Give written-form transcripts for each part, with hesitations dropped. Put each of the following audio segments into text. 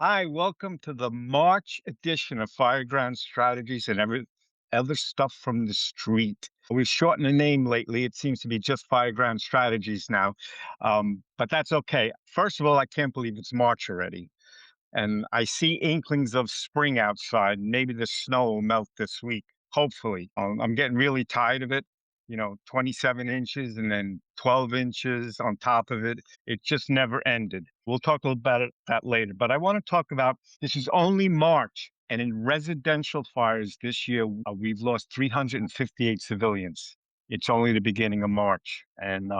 Hi, welcome to the March edition of Fireground Strategies and every other stuff from the street. We've shortened the name lately. It seems to be just Fireground Strategies now, but that's okay. First of all, I can't believe it's March already, and I see inklings of spring outside. Maybe the snow will melt this week. Hopefully, I'm getting really tired of it. 27 inches and then 12 inches on top of it. It just never ended. We'll talk a little about that later. But I want to talk about this is only March. And in residential fires this year, we've lost 358 civilians. It's only the beginning of March. And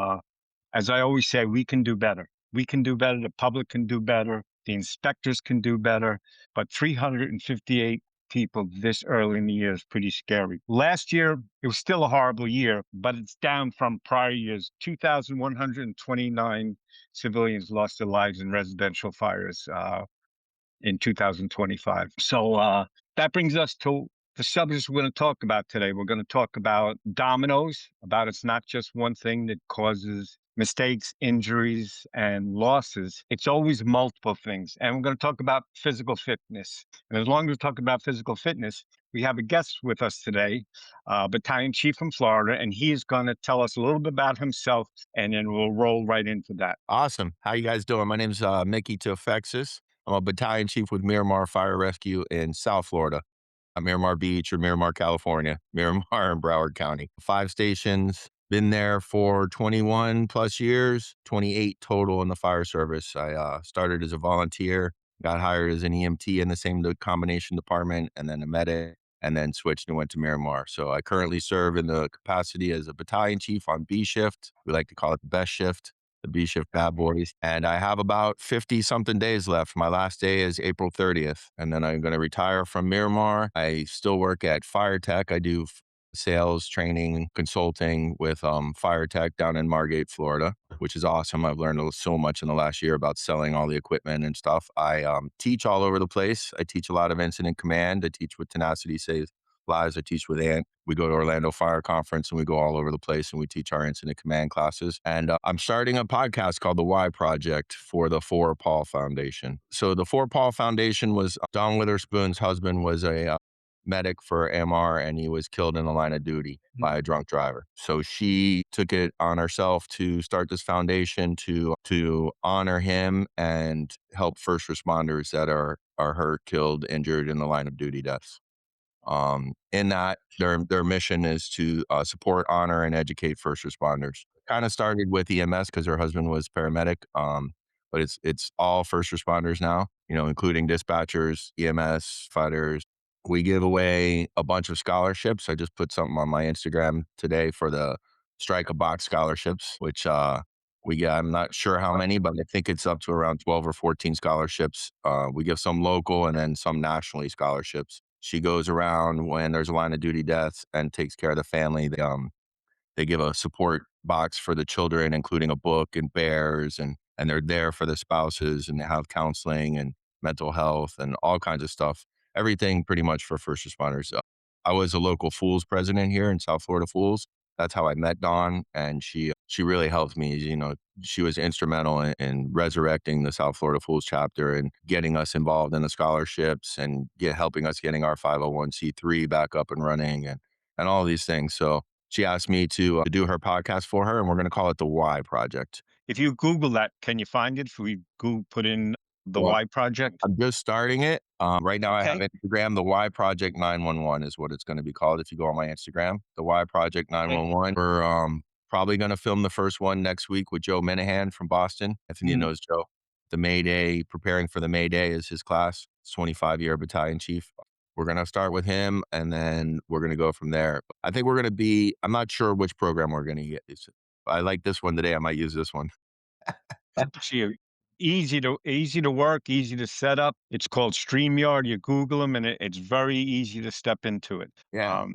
as I always say, we can do better. We can do better. The public can do better. The inspectors can do better. But 358 people this early in the year is pretty scary. Last year, it was still a horrible year, but it's down from prior years. 2,129 civilians lost their lives in residential fires in 2025. So that brings us to the subjects we're going to talk about today. We're going to talk about dominoes, about it's not just one thing that causes mistakes, injuries, and losses. It's always multiple things. And we're going to talk about physical fitness. And as long as we talk about physical fitness, we have a guest with us today, battalion chief from Florida, and he is going to tell us a little bit about himself, and then we'll roll right into that. Awesome. How you guys doing? My name's Mickey Tofexis. I'm a battalion chief with Miramar Fire Rescue in South Florida, Miramar Beach or Miramar, California, Miramar in Broward County. 5 stations, been there for 21 plus years, 28 total in the fire service. I started as a volunteer, got hired as an EMT in the same combination department, and then a medic, and then switched and went to Miramar. So I currently serve in the capacity as a battalion chief on B shift. We like to call it the best shift, the B shift bad boys. And I have about 50 something days left. My last day is April 30th. And then I'm going to retire from Miramar. I still work at Fire Tech. I do sales, training, consulting with Fire Tech down in Margate, Florida, which is awesome. I've learned so much in the last year about selling all the equipment and stuff. I teach all over the place. I teach a lot of incident command. I teach with Tenacity Saves Lives. I teach with Ant. We go to Orlando Fire Conference and we go all over the place and we teach our incident command classes. And I'm starting a podcast called The Why Project for the For Paul Foundation. So the For Paul Foundation was Don Witherspoon's husband was a medic for MR and he was killed in the line of duty by a drunk driver. So she took it on herself to start this foundation to honor him and help first responders that are hurt, killed, injured in the line of duty deaths. In that, their mission is to support, honor, and educate first responders. Kind of started with EMS because her husband was paramedic, but it's all first responders now. Including dispatchers, EMS, fighters. We give away a bunch of scholarships. I just put something on my Instagram today for the Strike a Box scholarships, which we get. I'm not sure how many, but I think it's up to around 12 or 14 scholarships. We give some local and then some nationally scholarships. She goes around when there's a line of duty deaths and takes care of the family. They give a support box for the children, including a book and bears, and they're there for the spouses and they have counseling and mental health and all kinds of stuff. Everything pretty much for first responders. I was a local Fools president here in South Florida Fools. That's how I met Dawn, and she really helped me. She was instrumental in resurrecting the South Florida Fools chapter and getting us involved in the scholarships and helping us getting our 501c3 back up and running and all these things. So she asked me to do her podcast for her, and we're going to call it the Why Project. If you Google that, can you find it? If we put in the Well, Y Project? I'm just starting it. Right now, I have Okay. Instagram. The Y Project 911 is what it's going to be called. If you go on my Instagram, the Y Project Okay. 911. We're probably going to film the first one next week with Joe Minahan from Boston. I think you knows Joe. The May Day, preparing for the May Day is his class. 25-year battalion chief. We're going to start with him, and then we're going to go from there. I think we're going to be. I'm not sure which program we're going to get. I like this one today. I might use this one. Actually, easy to work, easy to set up. It's called StreamYard. You Google them, and it's very easy to step into it. Yeah.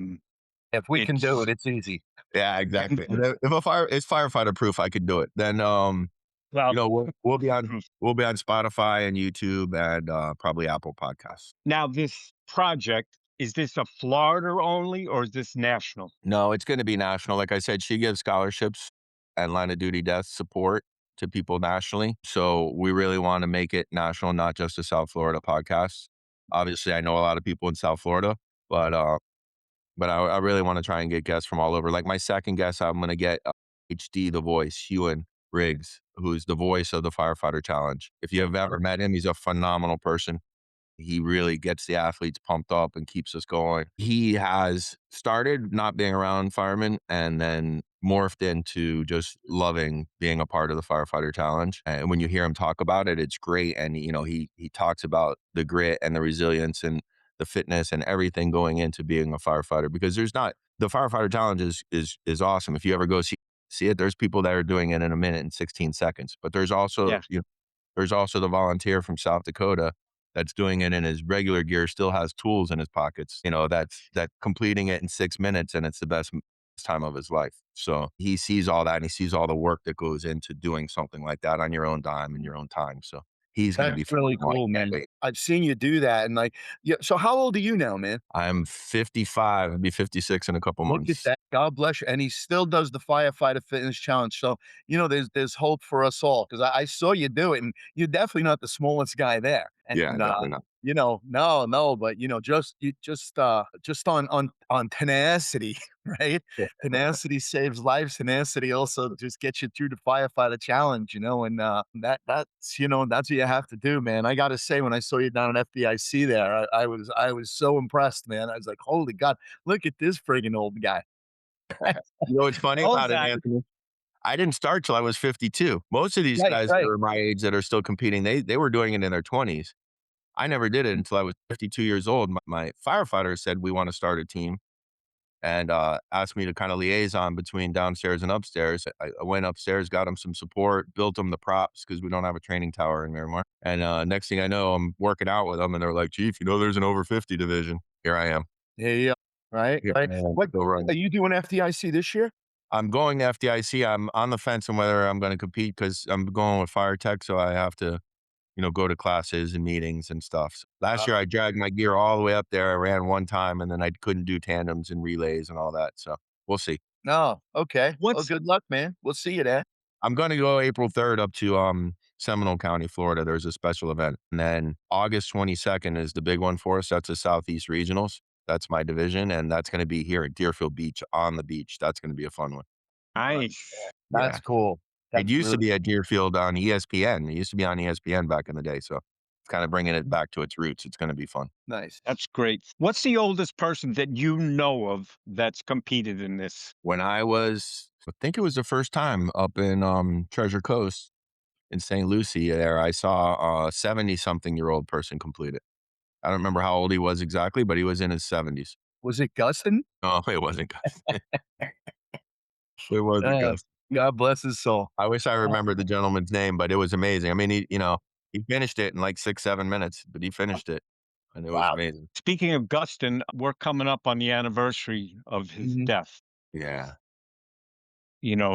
If we can do It's it, it's easy. Yeah, exactly. If it's firefighter proof, I could do it. Then well. we'll be on Spotify and YouTube and probably Apple Podcasts. Now, this project, is this a Florida only or is this national? No, it's going to be national. Like I said, she gives scholarships and line of duty death support to people nationally. So we really want to make it national, not just a South Florida podcast. Obviously, I know a lot of people in South Florida, but I really want to try and get guests from all over. Like my second guest, I'm going to get HD the Voice, Ewan Riggs, who's the voice of the Firefighter Challenge. If you have ever met him, he's a phenomenal person. He really gets the athletes pumped up and keeps us going. He has started not being around firemen and then morphed into just loving being a part of the Firefighter Challenge. And when you hear him talk about it, it's great. And he talks about the grit and the resilience and the fitness and everything going into being a firefighter, because there's not the Firefighter Challenge is awesome. If you ever go see it, there's people that are doing it in a minute and 16 seconds. But there's also Yeah. there's also the volunteer from South Dakota that's doing it in his regular gear, still has tools in his pockets, that completing it in 6 minutes, and it's the best time of his life. So he sees all that and he sees all the work that goes into doing something like that on your own dime and your own time. So he's going to That's be really phenomenal. I cool, can't man. wait. I've seen you do that, and, like yeah, so how old are you now, man? I'm 55. I'll be 56 in a couple Look at months. that. God bless you, and he still does the firefighter fitness challenge, so, there's hope for us all, 'cause I saw you do it, and you're definitely not the smallest guy there, and, Yeah, definitely not. no, no, but, just on tenacity, right? Tenacity saves lives, tenacity also just gets you through the firefighter challenge, and, that's what you have to do, man. I gotta say, when I saw you down at FDIC there, I was so impressed, man. I was like, "Holy God, look at this friggin' old guy." You know what's funny All about it, that. Anthony? I didn't start till I was 52. Most of these Right, guys that right. are my age that are still competing, they were doing it in their 20s. I never did it until I was 52 years old. My firefighter said, "We wanna start a team," and, asked me to kinda liaison between downstairs and upstairs. I went upstairs, got him some support, built him the props because we don't have a training tower in Miramar, and, next thing I know, I'm working out with them, and they're like, "Chief, there's an over 50 division." Here I am. Yeah, yeah. Right, Here right. I am, What still running. are you doing FDIC this year? I'm going to FDIC. I'm on the fence on whether I'm gonna compete because 'cause I'm going with fire tech, so I have to, go to classes and meetings and stuff. So last year, I dragged my gear all the way up there. I ran one time, and then I couldn't do tandems and relays and all that, so we'll see. No, okay. Well, What's good luck, man. We'll see you there. I'm gonna go April 3rd up to, Seminole County, Florida. There's a special event, and then August 22nd is the big one for us. That's the Southeast Regionals. That's my division, and that's gonna be here at Deerfield Beach on the beach. That's gonna be a fun one. nice? That's Yeah. cool. It That's used to really be at Deerfield on ESPN. It used to be on ESPN back in the day, so it's kinda bringing it back to its roots. It's gonna be fun. nice. That's great. What's the oldest person that you know of that's competed in this? When I think it was the first time up in, Treasure Coast in St. Lucie there, I saw a 70-something-year-old person complete it. I don't remember how old he was exactly, but he was in his 70s. Was it Gustin? No, it wasn't Gus. It wasn't Uh, Gus. God bless his soul. I wish I Uh, remembered the gentleman's name, but it was amazing. I mean, he finished it in, like, 6, 7 minutes, but he finished it, and it was wow. amazing. Speaking of Gustin, we're coming up on the anniversary of his Mhm. death. Yeah.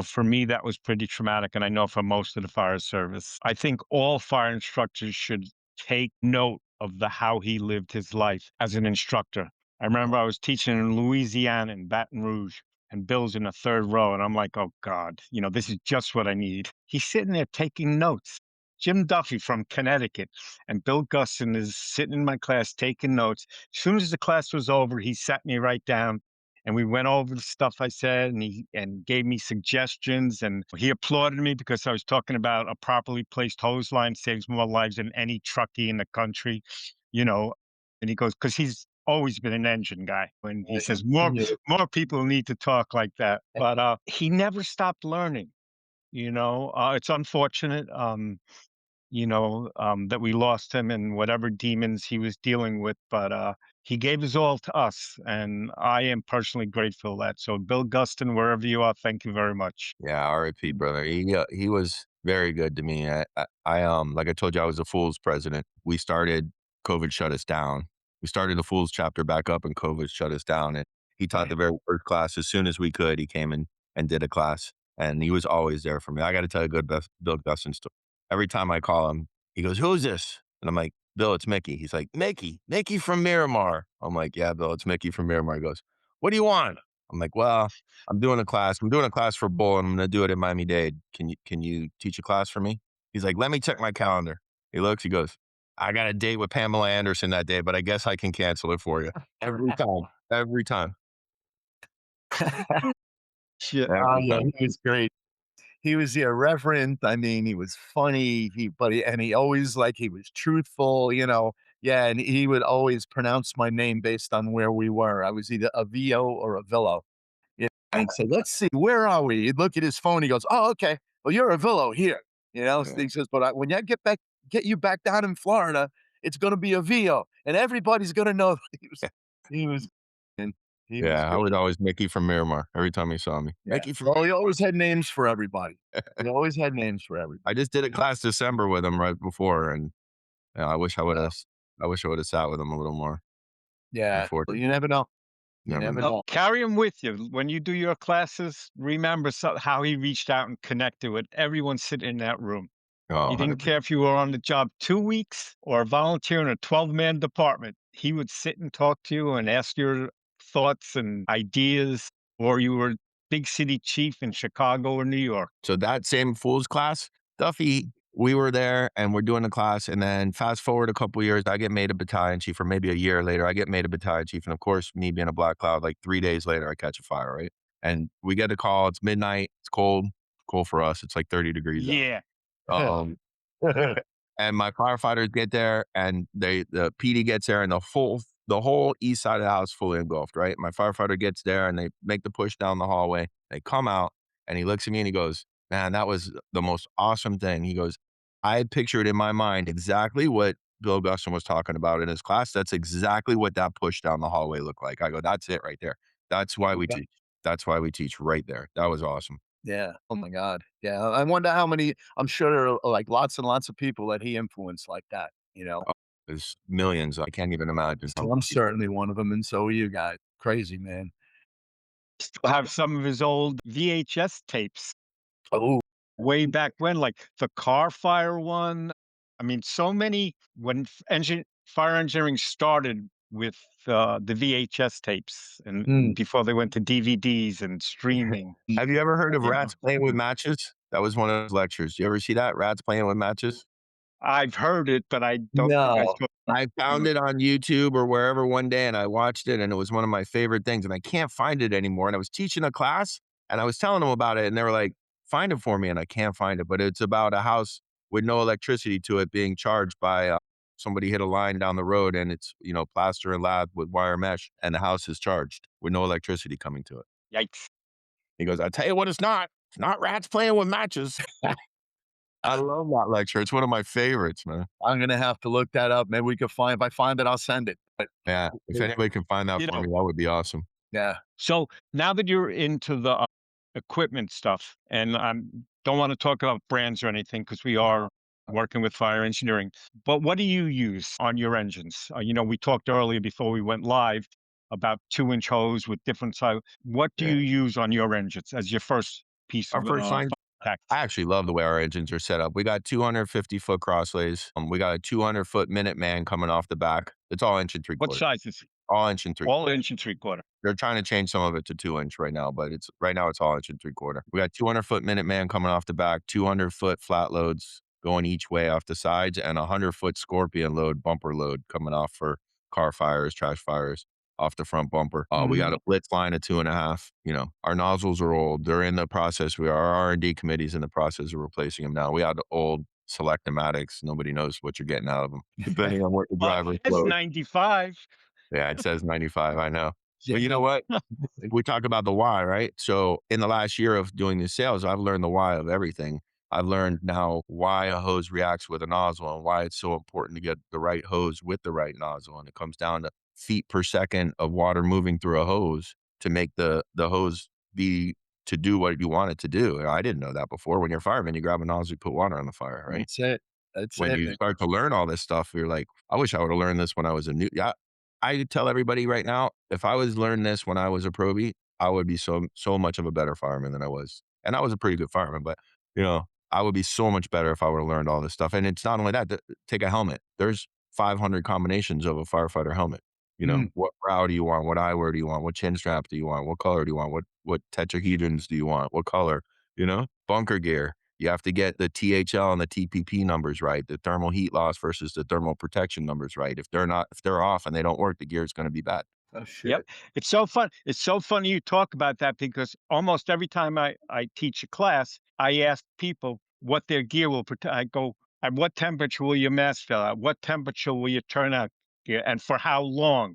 For me, that was pretty traumatic, and I know for most of the fire service. I think all fire instructors should take note of the how he lived his life as an instructor. I remember I was teaching in Louisiana in Baton Rouge, and Bill's in the third row, and I'm like, "Oh God, this is just what I need." He's sitting there taking notes. Jim Duffy from Connecticut and Bill Gustin is sitting in my class taking notes. As soon as the class was over, he sat me right down and we went over the stuff I said, and he gave me suggestions, and he applauded me because I was talking about a properly placed hose line saves more lives than any truckie in the country, you know. And he goes, because he's always been an engine guy, and he says Yeah. more people need to talk like that. But he never stopped learning. It's unfortunate. That we lost him and whatever demons he was dealing with. But he gave his all to us, and I am personally grateful for that. So, Bill Gustin, wherever you are, thank you very much. Yeah, RIP, brother. He was very good to me. Like I told you, I was the Fools president. We started COVID shut us down. We started the Fools chapter back up, and COVID shut us down. And he taught the very first class as soon as we could. He came in and did a class, and he was always there for me. I got to tell you a good Bill Gustin story. Every time I call him, he goes, "Who's this?" And I'm like, "Bill, it's Mickey." He's like, "Mickey from Miramar." I'm like, "Yeah, Bill, it's Mickey from Miramar." He goes, "What do you want?" I'm like, well, I'm doing a class. I'm doing a class for Bull, and I'm going to do it in Miami-Dade. Can you teach a class for me? He's like, let me check my calendar. He looks. He goes, I got a date with Pamela Anderson that day, but I guess I can cancel it for you. Every time. Every time. Shit. Oh, Every yeah, time. he was great. He was irreverent. I mean, he was funny. He always like he was truthful, you know. Yeah, and he would always pronounce my name based on where we were. I was either Avillo or Avillo. Yeah, and say, "Let's see, where are we?" He'd look at his phone. He goes, "Oh, okay. Well, you're Avillo here." You know, so Yeah. he says, "But when I get you back down in Florida, it's going to be Avillo, and everybody's going to know." He was, and he was Yeah, I great. was always Mickey from Miramar every time he saw me. Yeah. Mickey from Well, he always had names for everybody. He always had names for everybody. I just did a class December with him right before, and I wish I wish I would have sat with him a little more. Yeah, well, Unfortunately, you never know. You never never know. Oh, know. carry him with you when you do your classes. Remember how he reached out and connected with everyone sitting in that room. Oh, He didn't 100%. care if you were on the job 2 weeks or volunteer in a 12-man department. He would sit and talk to you and ask your thoughts and ideas, or you were big city chief in Chicago or New York. So that same Fools class, Duffy, we were there and we're doing the class. And then fast forward a couple years, I get made a battalion chief, or maybe a year later, I get made a battalion chief. And of course, me being a black cloud, like 3 days later, I catch a fire, right? And we get a call. It's midnight. It's cold. Cold for us. It's like 30 degrees out. Yeah. Um, and my firefighters get there and the PD gets there and the whole east side of the house fully engulfed, right? My firefighter gets there and they make the push down the hallway. They come out and he looks at me and he goes, man, that was the most awesome thing. He goes, I had pictured in my mind exactly what Bill Gustin was talking about in his class. That's exactly what that push down the hallway looked like. I go, that's it right there. That's why we Yeah. teach. That's why we teach right there. That was awesome. Yeah. Oh my god. Yeah. I wonder how many. I'm sure there are like lots and lots of people that he influenced like that. You know. Oh, there's millions. I can't even imagine how So I'm certainly one of them, and so are you guys. Crazy man. Still have some of his old VHS tapes Oh. way back when, like the car fire one. I mean, so many when fire engineering started with the VHS tapes and Mm. before they went to DVDs and streaming. Have you ever heard of Yeah. rats playing with matches? That was one of those lectures. You ever see that? Rats playing with matches? I've heard it, but I don't think I No. saw I found it on YouTube or wherever one day and I watched it and it was one of my favorite things and I can't find it anymore. And I was teaching a class and I was telling them about it and they were like, find it for me. And I can't find it, but it's about a house with no electricity to it being charged by somebody hit a line down the road and it's, plaster and lath with wire mesh and the house is charged with no electricity coming to it. yikes. He goes, I tell you what, it's not. It's not rats playing with matches. I love that lecture. It's one of my favorites, man. I'm gonna have to look that up. Maybe we could find. If I find it, I'll send it. But Yeah. If anybody can find that You for know, me, that would be awesome. yeah. so now that you're into the equipment stuff, and I don't want to talk about brands or anything because we are working with fire engineering, but what do you use on your engines? We talked earlier before we went live about 2-inch hose with different size. What do Yeah. you use on your engines as your first piece Our of first line, tactics? I actually love the way our engines are set up. We got 250-foot crosslays. We got a 200-foot Minuteman coming off the back. It's all inch and three What quarter. size is it? All inch and three. All inch and three-quarter. They're trying to change some of it to 2-inch right now, but it's right now it's all inch and three quarter. We got 200-foot Minuteman coming off the back, 200-foot flat loads going each way off the sides, and 100-foot Scorpion load, bumper load coming off for car fires, trash fires off the front bumper. We got a blitz line of 2.5. Our nozzles are old. They're in the process. Our R&D committee's in the process of replacing them now. We had old Select-O-Matics. Nobody knows what you're getting out of them, depending on what the Well, driver it's load. 95. Yeah, it says 95. I know. Yeah. But you know what? We talk about the why, right? So in the last year of doing these sales, I've learned the why of everything. I've learned now why a hose reacts with a nozzle and why it's so important to get the right hose with the right nozzle. And it comes down to feet per second of water moving through a hose to make the hose be to do what you want it to do. And I didn't know that before. When you're a fireman, you grab a nozzle, you put water on the fire, right? That's it. That's When it, you man. start to learn all this stuff, you're like, I wish I would have learned this when I was a new. Yeah, I tell everybody right now, if I was learning this when I was a probie, I would be so much of a better fireman than I was. And I was a pretty good fireman, but I would be so much better if I would have learned all this stuff. And it's not only that. Take a helmet. There's 500 combinations of a firefighter helmet. You know, Mm, what brow do you want? What eyewear do you want? What chin strap do you want? What color do you want? What tetrahedrons do you want? What color? You know, bunker gear. You have to get the THL and the TPP numbers right, the thermal heat loss versus the thermal protection numbers right. If they're off and they don't work, the gear is going to be bad. oh Yep. shit. It's so fun. It's so funny you talk about that because almost every time I teach a class, I ask people what their gear will protect. I go, at what temperature will your mask fill out? What temperature will your turnout gear? And for how long?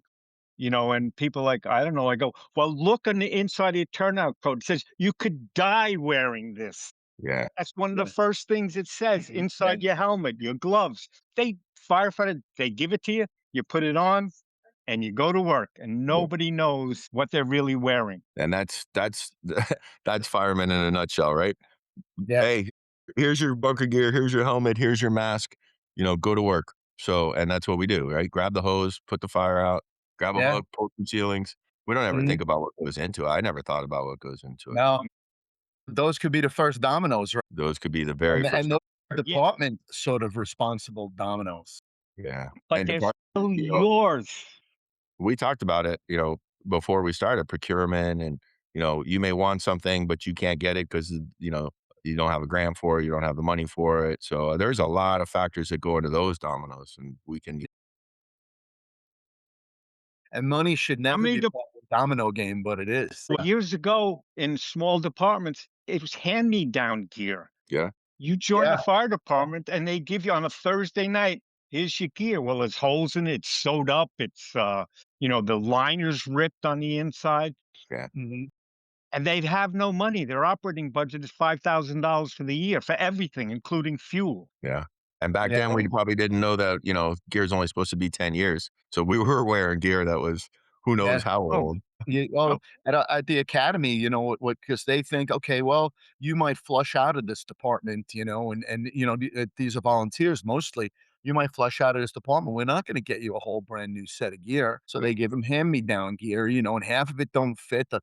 And people like, I don't know. I go, well, look on the inside of your turnout coat. It says you could die wearing this. Yeah, That's one of the Yeah. first things it says inside your helmet, your gloves. They firefighter, they give it to you, you put it on, and you go to work, and yeah. nobody knows what they're really wearing. And that's that's firemen in a nutshell, right? Yeah. Hey, here's your bunker gear, here's your helmet, here's your mask, go to work. So, and that's what we do, right? Grab the hose, put the fire out, grab a Yeah. hook, poke some ceilings. We don't ever Mhm. think about what goes into it. I never thought about what goes into it. No, those could be the first dominoes, right? Those could be the very And first. those are Yeah, department sort of responsible dominoes. Yeah. but And they're depart still you know, yours. we talked about it, before we started procurement and, you may want something, but you can't get it because, you don't have a grant for it, you don't have the money for it. So there's a lot of factors that go into those dominoes and we can, And money should How never many be part of the domino game, but it is. Yeah. years ago in small departments, it was hand-me-down gear. yeah, You join the Yeah. fire department and they give you on a Thursday night, here's your gear. Well, there's holes in it, it's sewed up, the liner's ripped on the inside, yeah. Mhm. and they'd have no money. Their operating budget is $5,000 for the year for everything, including fuel. Yeah. And back Yeah. then, we probably didn't know that, gear's only supposed to be 10 years. So we were wearing gear that was who knows Yeah. how Oh, old. You yep. at the academy, what because they think, okay, well, you might flush out of this department, these are volunteers mostly. You might flush out of this department. We're not going to get you a whole brand new set of gear. So they give them hand me down gear, and half of it don't fit. The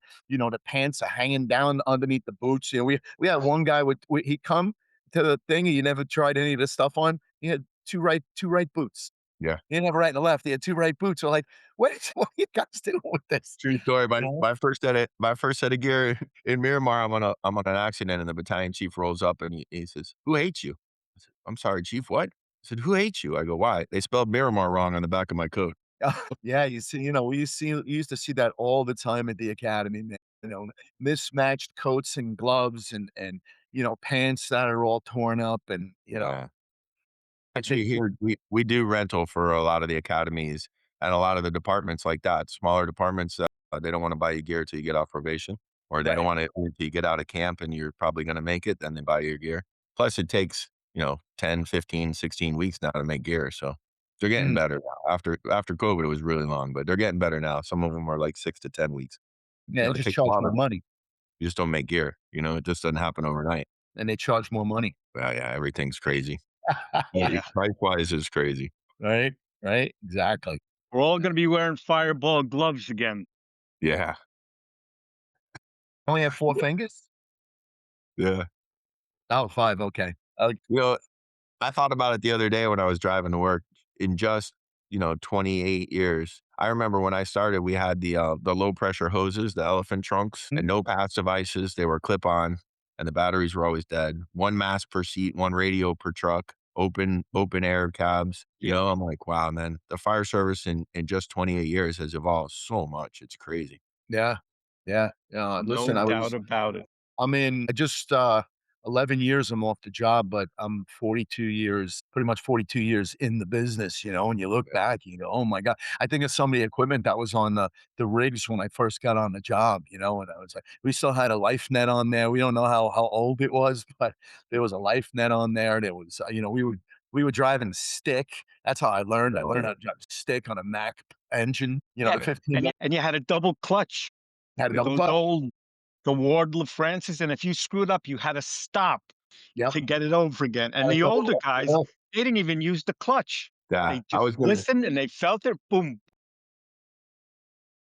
pants are hanging down underneath the boots. We had one guy he come to the thing. He never tried any of this stuff on. He had two right boots. Yeah. He didn't have a right and a left. He had two right boots. So like, what are you guys doing with this? True story. My You know? my first set of gear in Miramar, I'm on an accident and the battalion chief rolls up and he says, "Who hates you?" I said, "I'm sorry, chief, what?" I said, "Who hates you?" I go, "Why?" They spelled Miramar wrong on the back of my coat. Yeah, we used to see that all the time at the academy, man. Mismatched coats and gloves and pants that are all torn up and Yeah. I think Actually, here we do rental for a lot of the academies and a lot of the departments like that. Smaller departments, they don't wanna buy you gear till you get off probation, or they don't right. want it until you get out of camp and you're probably gonna make it, then they buy your gear. Plus, it takes, 10, 15, 16 weeks now to make gear, so they're getting Mm, better now. After COVID, it was really long, but they're getting better now. Some of them are like 6 to 10 weeks. yeah, they It just takes a charge while more to money, you just don't make gear, it just doesn't happen overnight. and they charge more money. Well, yeah, everything's crazy. Yeah, Price-wise is crazy. right, right, exactly. We're all going to be wearing fireball gloves again. Yeah, Only have 4 fingers? yeah. Oh, 5, okay. You know, I thought about it the other day when I was driving to work. In just, 28 years, I remember when I started, we had the low pressure hoses, the elephant trunks, Mm, and no pass devices. They were clip on, and the batteries were always dead. One mask per seat, one radio per truck, open air cabs. I'm like, wow, man, the fire service in just 28 years has evolved so much. It's crazy. yeah, yeah, listen, No doubt about it. I'm in just 11 years I'm off the job, but I'm 42 years, pretty much 42 years in the business, and you look back, you go, oh my God. I think of some of the equipment that was on the rigs when I first got on the job, and I was like, we still had a life net on there. We don't know how old it was, but there was a life net on there. There was, we were driving stick. That's how I learned. I learned how to drive stick on a Mac engine, Yeah, the 15 and you had a double clutch had a with double those clutch. old the Ward Francis, and if you screwed up, you had to stop Yep. to get it over again. And Had a the double older clutch. guys, Yeah. they didn't even use the clutch. Yeah, They just listened and they felt it, boom.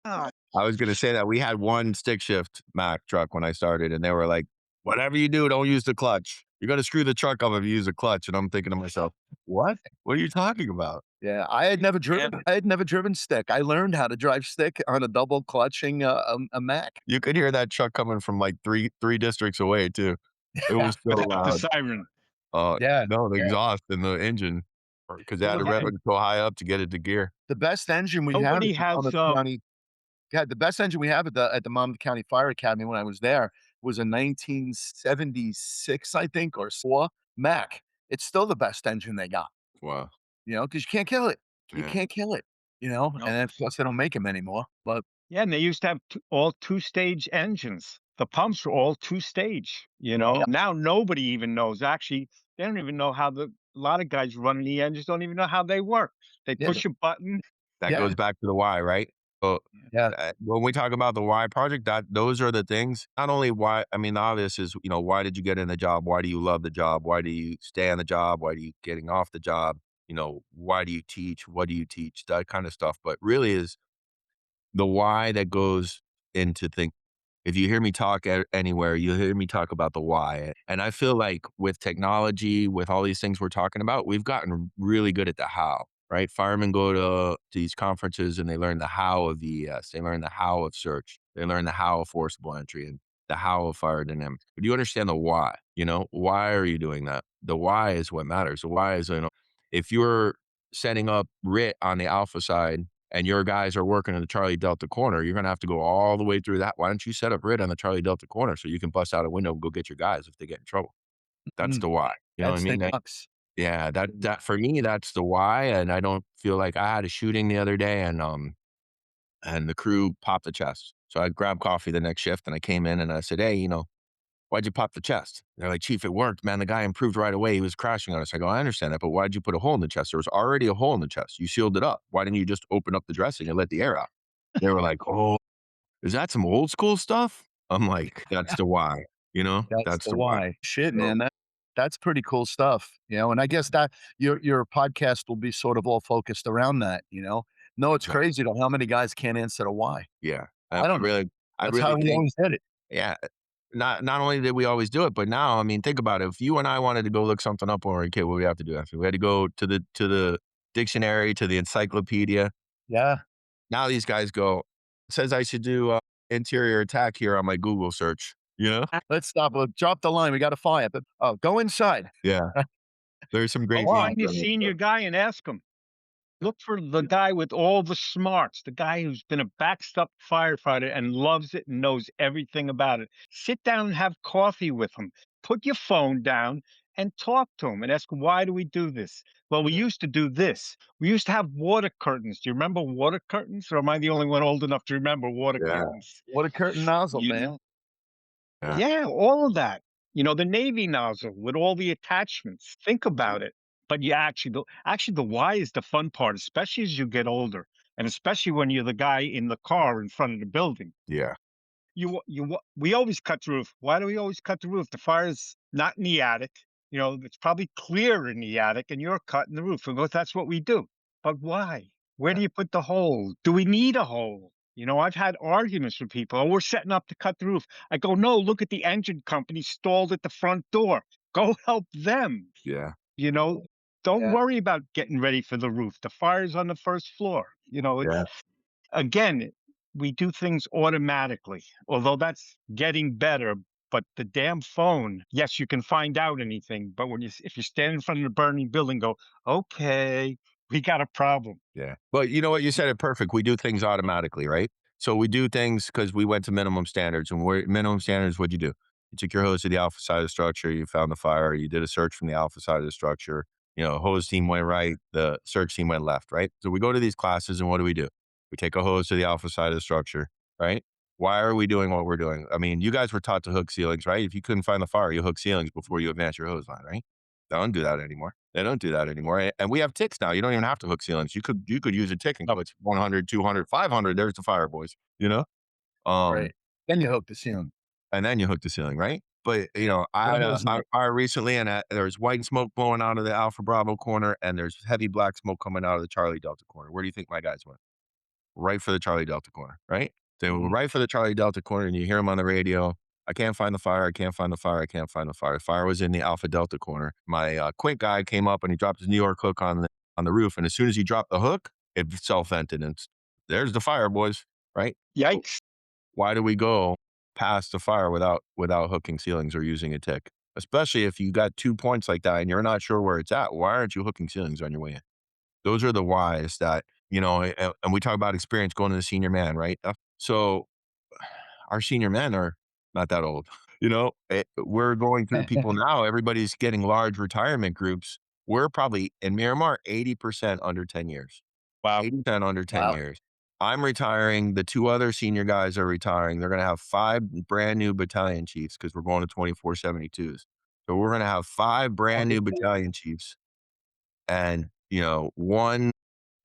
Ah, I was gonna say that we had one stick shift Mack truck when I started, and they were like whatever you do, don't use the clutch. You're going to screw the truck up if you use a clutch. And I'm thinking to myself, what? What are you talking about? Yeah, I had never driven stick. I learned how to drive stick on a double clutching, a Mac. You could hear that truck coming from like three districts away too. It Yeah, was so Without the loud. siren. yeah, No, the yeah. exhaust and the engine, because they Well, had to rev it so high up to get it to gear. the best engine we have Nobody at the has, Monmouth County yeah, the best engine we have at the Monmouth County Fire Academy when I was there was a 1976, I think, or 4 Mac. It's still the best engine they got, Wow. because you can't kill it. You Yeah. can't kill it, and no. then plus they don't make them anymore, but Yeah, and they used to have all two-stage engines. The pumps were all two-stage, yeah, Now nobody even knows. Actually, they don't even know how a lot of guys running the engines don't even know how they work. They yeah, push a button. That yeah, goes back to the why, right? So, yeah, when we talk about the why project, that those are the things. Not only why, I mean, the obvious is, why did you get in the job? Why do you love the job? Why do you stay on the job? Why do you getting off the job? Why do you teach? What do you teach? That kind of stuff. But really is the why that goes into think. If you hear me talk anywhere, you'll hear me talk about the why. And I feel like with technology, with all these things we're talking about, we've gotten really good at the how, right? Firemen go to these conferences and they learn the how of VES. They learn the how of search. They learn the how of forcible entry and the how of fire dynamics. But do you understand the why? Why are you doing that? The why is what matters. The why is, if you're setting up RIT on the alpha side and your guys are working in the Charlie Delta corner, you're gonna have to go all the way through that. Why don't you set up RIT on the Charlie Delta corner so you can bust out a window and go get your guys if they get in trouble? That's mm, the why. You know what I that's the mean? crux. Yeah, that for me, that's the why. And I don't feel like I had a shooting the other day and the crew popped the chest. So I grabbed coffee the next shift and I came in and I said, hey, why'd you pop the chest? They're like, Chief, it worked, man. The guy improved right away. He was crashing on us. I go, I understand that, but why'd you put a hole in the chest? There was already a hole in the chest. You sealed it up. Why didn't you just open up the dressing and let the air out? They were like, oh, is that some old school stuff? I'm like, that's the why, That's that's the the why. why. Shit, So, man, that's pretty cool stuff, and I guess that your podcast will be sort of all focused around that. No, it's exactly. crazy though how many guys can't answer the why. Yeah. I don't know. I That's how really we think, always did it. yeah. Not only did we always do it, but now, I mean, think about it. If you and I wanted to go look something up when we were a kid, what we have to do after? We had to go to the dictionary, to the encyclopedia. Yeah. Now these guys go, "It says I should do interior attack here on my Google search. Let's stop. Drop the line. We got a fire. But go inside. Yeah. There's some Go great on. memes Find your on this senior stuff. guy and ask him. Look for the guy with all the smarts, the guy who's been a backed up firefighter and loves it and knows everything about it. Sit down and have coffee with him. Put your phone down and talk to him and ask, why do we do this? Well, we used to do this. We used to have water curtains. Do you remember water curtains? Or am I the only one old enough to remember water Yeah. curtains? What a curtain nozzle, You man. know, Yeah. yeah, all of that. The Navy nozzle with all the attachments. Think about it. But you actually the why is the fun part, especially as you get older, and especially when you're the guy in the car in front of the building. Yeah. We always cut the roof. Why do we always cut the roof? The fire's not in the attic. It's probably clear in the attic, and you're cutting the roof. Because that's what we do. But why? Where do you put the hole? Do we need a hole? I've had arguments with people. Oh, we're setting up to cut the roof. I go, no, look at the engine company stalled at the front door. Go help them. Yeah. You know, don't Yeah. worry about getting ready for the roof. The fire's on the first floor. Yeah. It's again, we do things automatically, although that's getting better. But the damn phone, yes, you can find out anything. But if you stand in front of a burning building, go, okay, we got a problem. Yeah. But you know what? You said it perfect. We do things automatically, right? So we do things because we went to minimum standards. And minimum standards, what'd you do? You took your hose to the alpha side of the structure. You found the fire. You did a search from the alpha side of the structure. Hose team went right. The search team went left, right? So we go to these classes and what do? We take a hose to the alpha side of the structure, right? Why are we doing what we're doing? I mean, you guys were taught to hook ceilings, right? If you couldn't find the fire, you hook ceilings before you advance your hose line, right? They don't do that anymore. They don't do that anymore. And we have ticks now. You don't even have to hook ceilings. You could use a tick and go, it's 100, 200, 500. There's the fire, boys, Um, Right. Then you hook the ceiling. and then you hook the ceiling, right? But, I One had of a those nights. fire recently and there's white smoke blowing out of the Alpha Bravo corner and there's heavy black smoke coming out of the Charlie Delta corner. Where do you think my guys went? Right for the Charlie Delta corner, right? They were Mhm. right for the Charlie Delta corner and you hear them on the radio. I can't find the fire. I can't find the fire. I can't find the fire. Fire was in the Alpha Delta corner. My quint guy came up and he dropped his New York hook on the roof. And as soon as he dropped the hook, it self vented and there's the fire, boys. Right? Yikes. Why do we go past the fire without hooking ceilings or using a tick? Especially if you got 2 points like that and you're not sure where it's at. Why aren't you hooking ceilings on your way in? Those are the whys that, and we talk about experience going to the senior man, right? So our senior men are not that old. We're going through people now. Everybody's getting large retirement groups. We're probably in Miramar 80% under 10 years. Wow. 80% under 10 Wow. years. I'm retiring. The two other senior guys are retiring. They're going to have 5 brand new battalion chiefs because we're going to 2472s. So we're going to have 5 brand new battalion chiefs and, one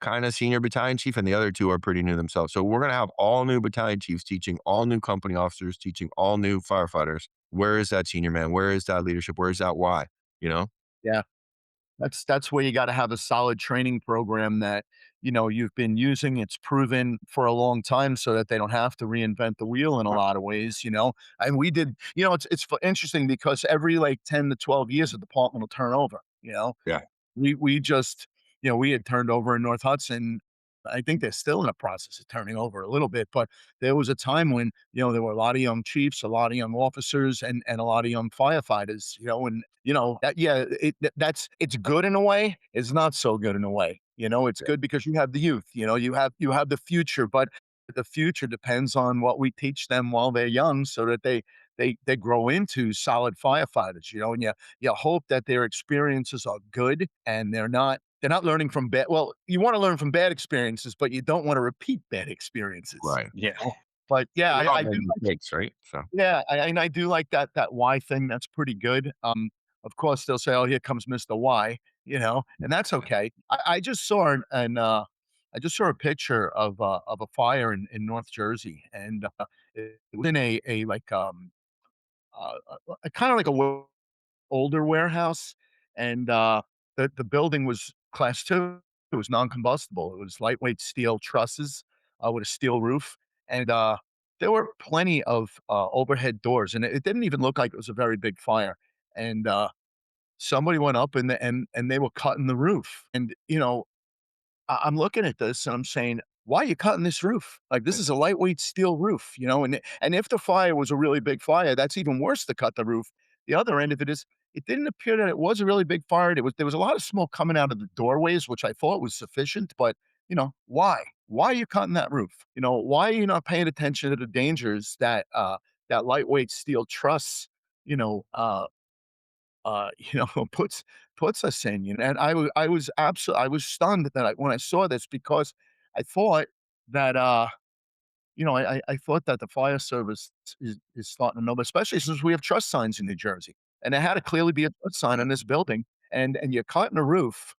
kind of senior battalion chief and the other two are pretty new themselves. So we're going to have all new battalion chiefs teaching all new company officers, teaching all new firefighters. Where is that senior man? Where is that leadership? Where is that why? You know? Yeah. That's where you gotta have a solid training program that, you've been using, it's proven for a long time so that they don't have to reinvent the wheel in a lot of ways, And we did interesting because every, like, 10 to 12 years, the department will turn over, Yeah. we just we had turned over in North Hudson. I think they're still in the process of turning over a little bit, but there was a time when, there were a lot of young chiefs, a lot of young officers, and a lot of young firefighters, and, that yeah, it's good in a way, it's not so good in a way. It's good because you have the youth, you have the future, but the future depends on what we teach them while they're young so that they grow into solid firefighters, and you hope that their experiences are good and they're not learning from bad. Well, you want to learn from bad experiences, but you don't want to repeat bad experiences. Right. Yeah. But yeah, We all I made do like, mistakes, right? So yeah, and I do like that why thing. That's pretty good. Of course, they'll say, "Oh, here comes Mister Y," and that's okay. I just saw I just saw a picture of a fire in North Jersey, and it was in a like kind of like a older warehouse, and, the building was Class 2. It was non-combustible. It was lightweight steel trusses, with a steel roof, and, there were plenty of, overhead doors, and it didn't even look like it was a very big fire, and, somebody went up and they were cutting the roof, and, I'm looking at this and I'm saying, "Why are you cutting this roof? Like, this is a lightweight steel roof," and if the fire was a really big fire, that's even worse to cut the roof. The other end of it is, it didn't appear that it was a really big fire. There was a lot of smoke coming out of the doorways, which I thought was sufficient, but, why? Why are you cutting that roof? Why are you not paying attention to the dangers that, that lightweight steel truss, you know, uh puts us in, and I was stunned that when I saw this because I thought that, I thought that the fire service is starting to know, but especially since we have trust signs in New Jersey, and there had to clearly be a trust sign on this building, and you're cutting a roof,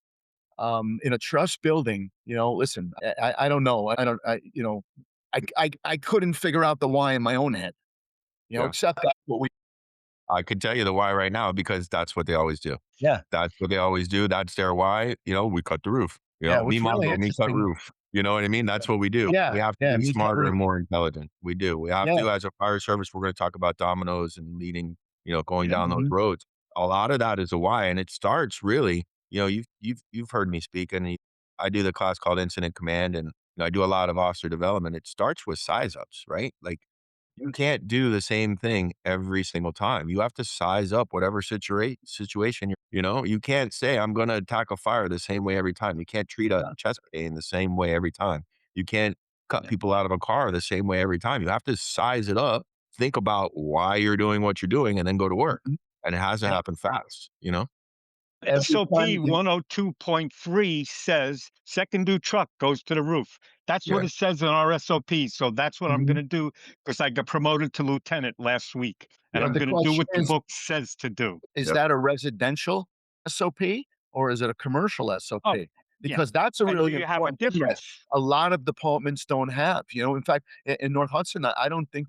in a trust building, listen, I don't know, I don't I couldn't figure out the why in my own head, yeah. except that what we I could tell you the why right now because that's what they always do. yeah, That's what they always do. That's their why. We cut the roof. yeah, Me what's really Mongo, me cut interesting. roof. You know what I mean? That's what we do. We Yeah, have to yeah, be me cut smarter roof. and more intelligent. We do. We have Yeah, to, as a fire service, we're going to talk about dominoes and leading, going Yeah. down those mhm, roads. A lot of that is a why. And it starts really, you've heard me speak and I do the class called Incident Command and I do a lot of officer development. It starts with size ups, right? Like you can't do the same thing every single time. You have to size up whatever situation you can't say, I'm going to attack a fire the same way every time. You can't treat a yeah, chest pain the same way every time. You can't cut yeah, people out of a car the same way every time. You have to size it up, think about why you're doing what you're doing, and then go to work. mhm, And it has to yeah, happen fast. every time SOP you 102.3 says second due truck goes to the roof. That's what Yeah. it says in our SOP. So that's what I'm going mhm, to do because I got promoted to lieutenant last week and Yep. I'm the going to do question what the book says to do. is Yep. that a residential SOP or is it a commercial Oh, SOP? yeah. Because that's a And do really you have a important thing that difference? a lot of departments don't have, in fact, in North Hudson, I don't think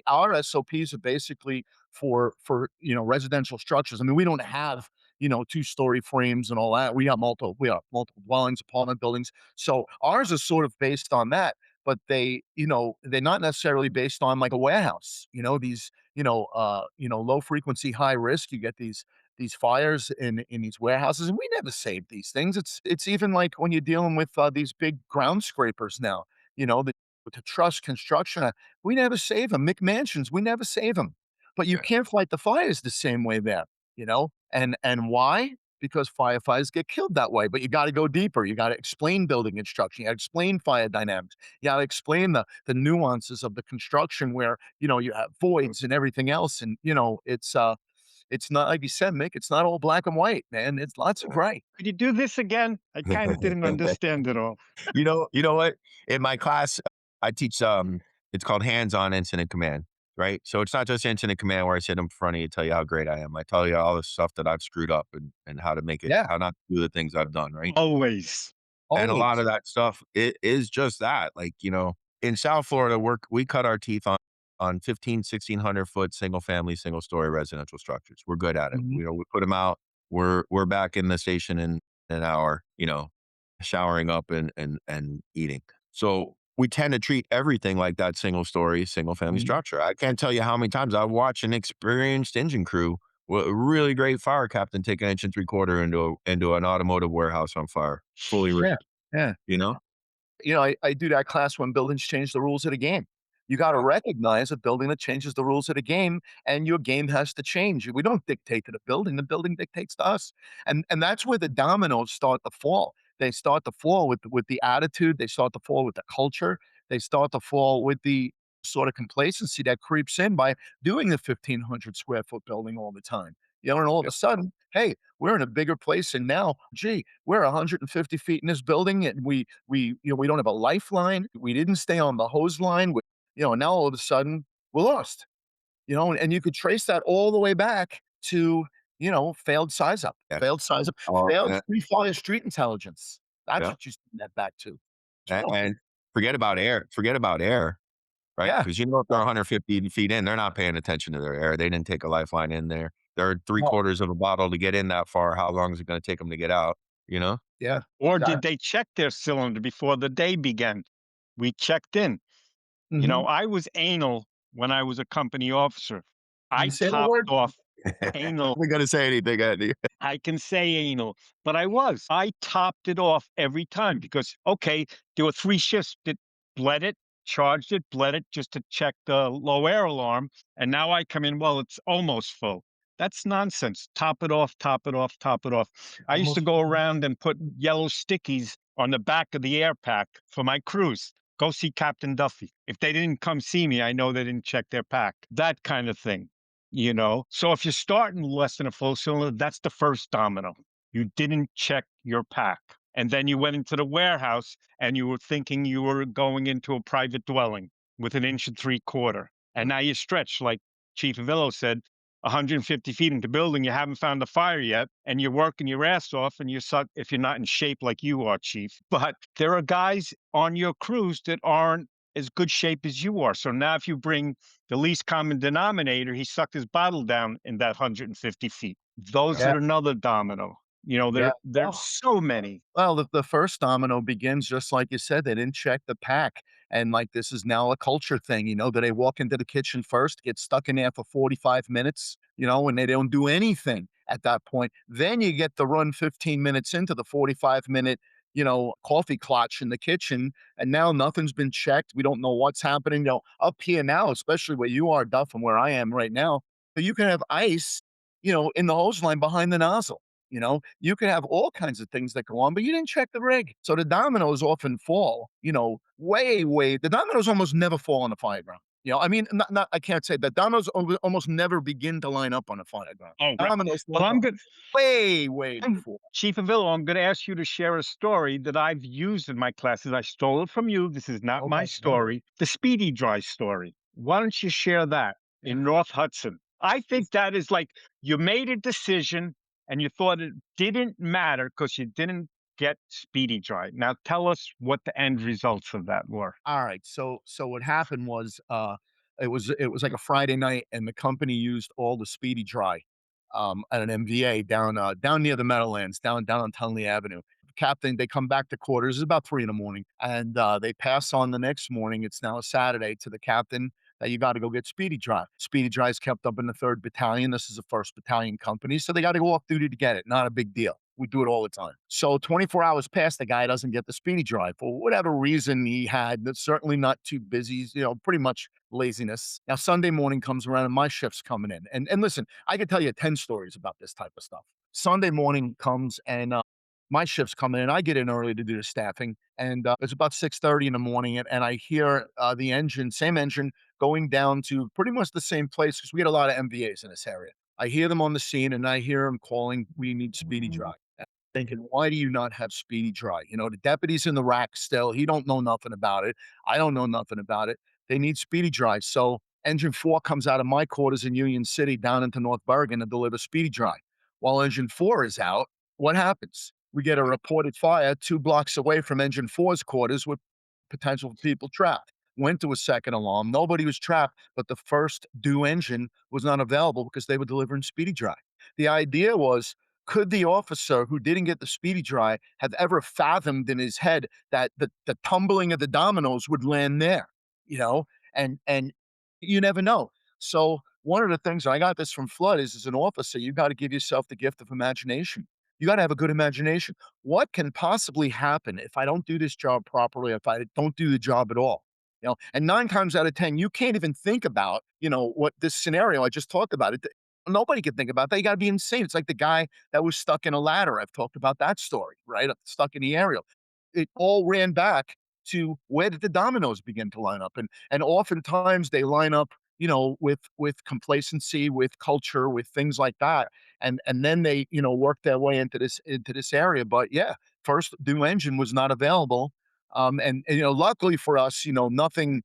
our SOPs are basically residential structures. I mean, we don't have, two-story frames and all that. We have multiple dwellings, apartment buildings. So ours is sort of based on that, but they're not necessarily based on like a warehouse, these low frequency, high risk. You get these fires in these warehouses, and we never save these things. It's even like when you're dealing with these big ground scrapers now. The with the trust construction, we never save them. McMansions, we never save them. But you Yeah. can't fight the fires the same way there. And why? Because firefighters get killed that way. But you got to go deeper. You got to explain building construction. You got to explain fire dynamics. You got to explain the nuances of the construction where you have voids and everything else. And it's not like you said, Mick. It's not all black and white, man. It's lots of gray. Could you do this again? I kind of didn't understand it all. You know what? In my class, I teach it's called hands-on incident command, right? So it's not just incident command where I sit in front of you, tell you how great I am. I tell you all the stuff that I've screwed up and how to make it, Yeah, how not to do the things I've done, right? Always. And a lot always. of that stuff, it is just that. Like, in South Florida, we cut our teeth on 1,600 foot single family, single story residential structures. We're good at it. Mhm, We put them out. We're back in the station in an hour, showering up and eating. So we tend to treat everything like that single story, single family mhm. structure. I can't tell you how many times I watch an experienced engine crew with a really great fire captain take an inch and three quarter into an automotive warehouse on fire, fully Yeah, rigged, yeah. you know? I do that class when buildings change the rules of the game. You got to recognize a building that changes the rules of the game, and your game has to change. We don't dictate to the building dictates to us, and that's where the dominoes start to fall. They start to fall with the attitude. They start to fall with the culture. They start to fall with the sort of complacency that creeps in by doing the 1,500 square foot building all the time. And all of a sudden, hey, we're in a bigger place, and now, gee, we're 150 feet in this building, and we don't have a lifeline. We didn't stay on the hose line. And now all of a sudden we're lost. And you could trace that all the way back to Yeah. failed size up, Oh, failed yeah, free fire street intelligence. That's yeah. what you send that back to. It's A real. and forget about air, right? Yeah. Because if they're 150 feet in, they're not paying attention to their air. They didn't take a lifeline in there. They're three No. quarters of a bottle to get in that far. How long is it gonna take them to get out, you know? Yeah. Or did Exactly. they check their cylinder before the day began? We checked in. Mhm. I was anal when I was a company officer. Can you I say that topped word? off anal. We gotta say anything, Andy. I can say anal, but I was. I topped it off every time because, okay, there were 3 shifts that bled it, charged it, bled it just to check the low air alarm, and now I come in, well, it's almost full. That's nonsense. Top it off, top it off, top it off. I used to Almost. go around and put yellow stickies on the back of the air pack for my crews. Go see Captain Duffy. If they didn't come see me, I know they didn't check their pack. That kind of thing. So if you're starting less than a full cylinder, that's the first domino. You didn't check your pack. And then you went into the warehouse and you were thinking you were going into a private dwelling with an inch and three quarter. And now you stretch, like Chief Avillo said, 150 feet into building, you haven't found the fire yet, and you're working your ass off, and you suck if you're not in shape like you are, Chief. But there are guys on your crews that aren't as good shape as you are. So now if you bring the least common denominator, he sucked his bottle down in that 150 feet. Those Yeah. are another domino. Yeah. There's so many. Well, the first domino begins just like you said, they didn't check the pack, and, like, this is now a culture thing, that they walk into the kitchen first, get stuck in there for 45 minutes, and they don't do anything at that point. Then you get to run 15 minutes into the 45-minute, coffee clutch in the kitchen, and now nothing's been checked. We don't know what's happening, up here now, especially where you are, Duff, and where I am right now, you can have ice, in the hose line behind the nozzle. You can have all kinds of things that go on, but you didn't check the rig. So the dominoes often fall, the dominoes almost never fall on the fireground. I mean, not, I can't say that dominoes almost never begin to line up on a fireground. Oh, right. Dominoes Well, fall I'm good. way, way before. Chief Avillo, I'm going to ask you to share a story that I've used in my classes. I stole it from you. This is not Oh my my God. story. The Speedy Dry story. Why don't you share that in North Hudson? I think that is like you made a decision and you thought it didn't matter because you didn't get Speedy Dry. Now tell us what the end results of that were. All right. So what happened was it was like a Friday night, and the company used all the Speedy Dry at an MVA down near the Meadowlands, down on Tunley Avenue. Captain, they come back to quarters. It's about 3 in the morning, and they pass on the next morning. It's now a Saturday to the captain that you got to go get speedy dry. Speedy dry is kept up in the 3rd Battalion. This is a 1st Battalion company. So they got to go off duty to get it. Not a big deal. We do it all the time. So 24 hours pass, the guy doesn't get the speedy dry for whatever reason he had. That's certainly not too busy, pretty much laziness. Now, Sunday morning comes around and my shift's coming in. And listen, I could tell you 10 stories about this type of stuff. Sunday morning comes and my shift's coming in. I get in early to do the staffing, and it's about 6:30 in the morning, and I hear the engine, same engine, going down to pretty much the same place because we had a lot of MVAs in this area. I hear them on the scene, and I hear them calling, "We need speedy dry." And I'm thinking, why do you not have speedy dry? The deputy's in the rack still. He don't know nothing about it. I don't know nothing about it. They need speedy dry. So engine 4 comes out of my quarters in Union City down into North Bergen to deliver speedy dry. While engine 4 is out, what happens? We get a reported fire 2 blocks away from engine 4's quarters with potential people trapped. Went to a second alarm. Nobody was trapped, but the first due engine was not available because they were delivering speedy dry. The idea was, could the officer who didn't get the speedy dry have ever fathomed in his head that the tumbling of the dominoes would land there? You know, and you never know. So one of the things, I got this from Flood, is as an officer, you got to give yourself the gift of imagination. You got to have a good imagination. What can possibly happen if I don't do this job properly, if I don't do the job at all? And 9 times out of 10, you can't even think about, what this scenario I just talked about. Nobody can think about that. You got to be insane. It's like the guy that was stuck in a ladder. I've talked about that story, right? Stuck in the aerial. It all ran back to, where did the dominoes begin to line up? And oftentimes they line up, with complacency, with culture, with things like that. And then they, work their way into this area. But yeah, first due engine was not available. And luckily for us, nothing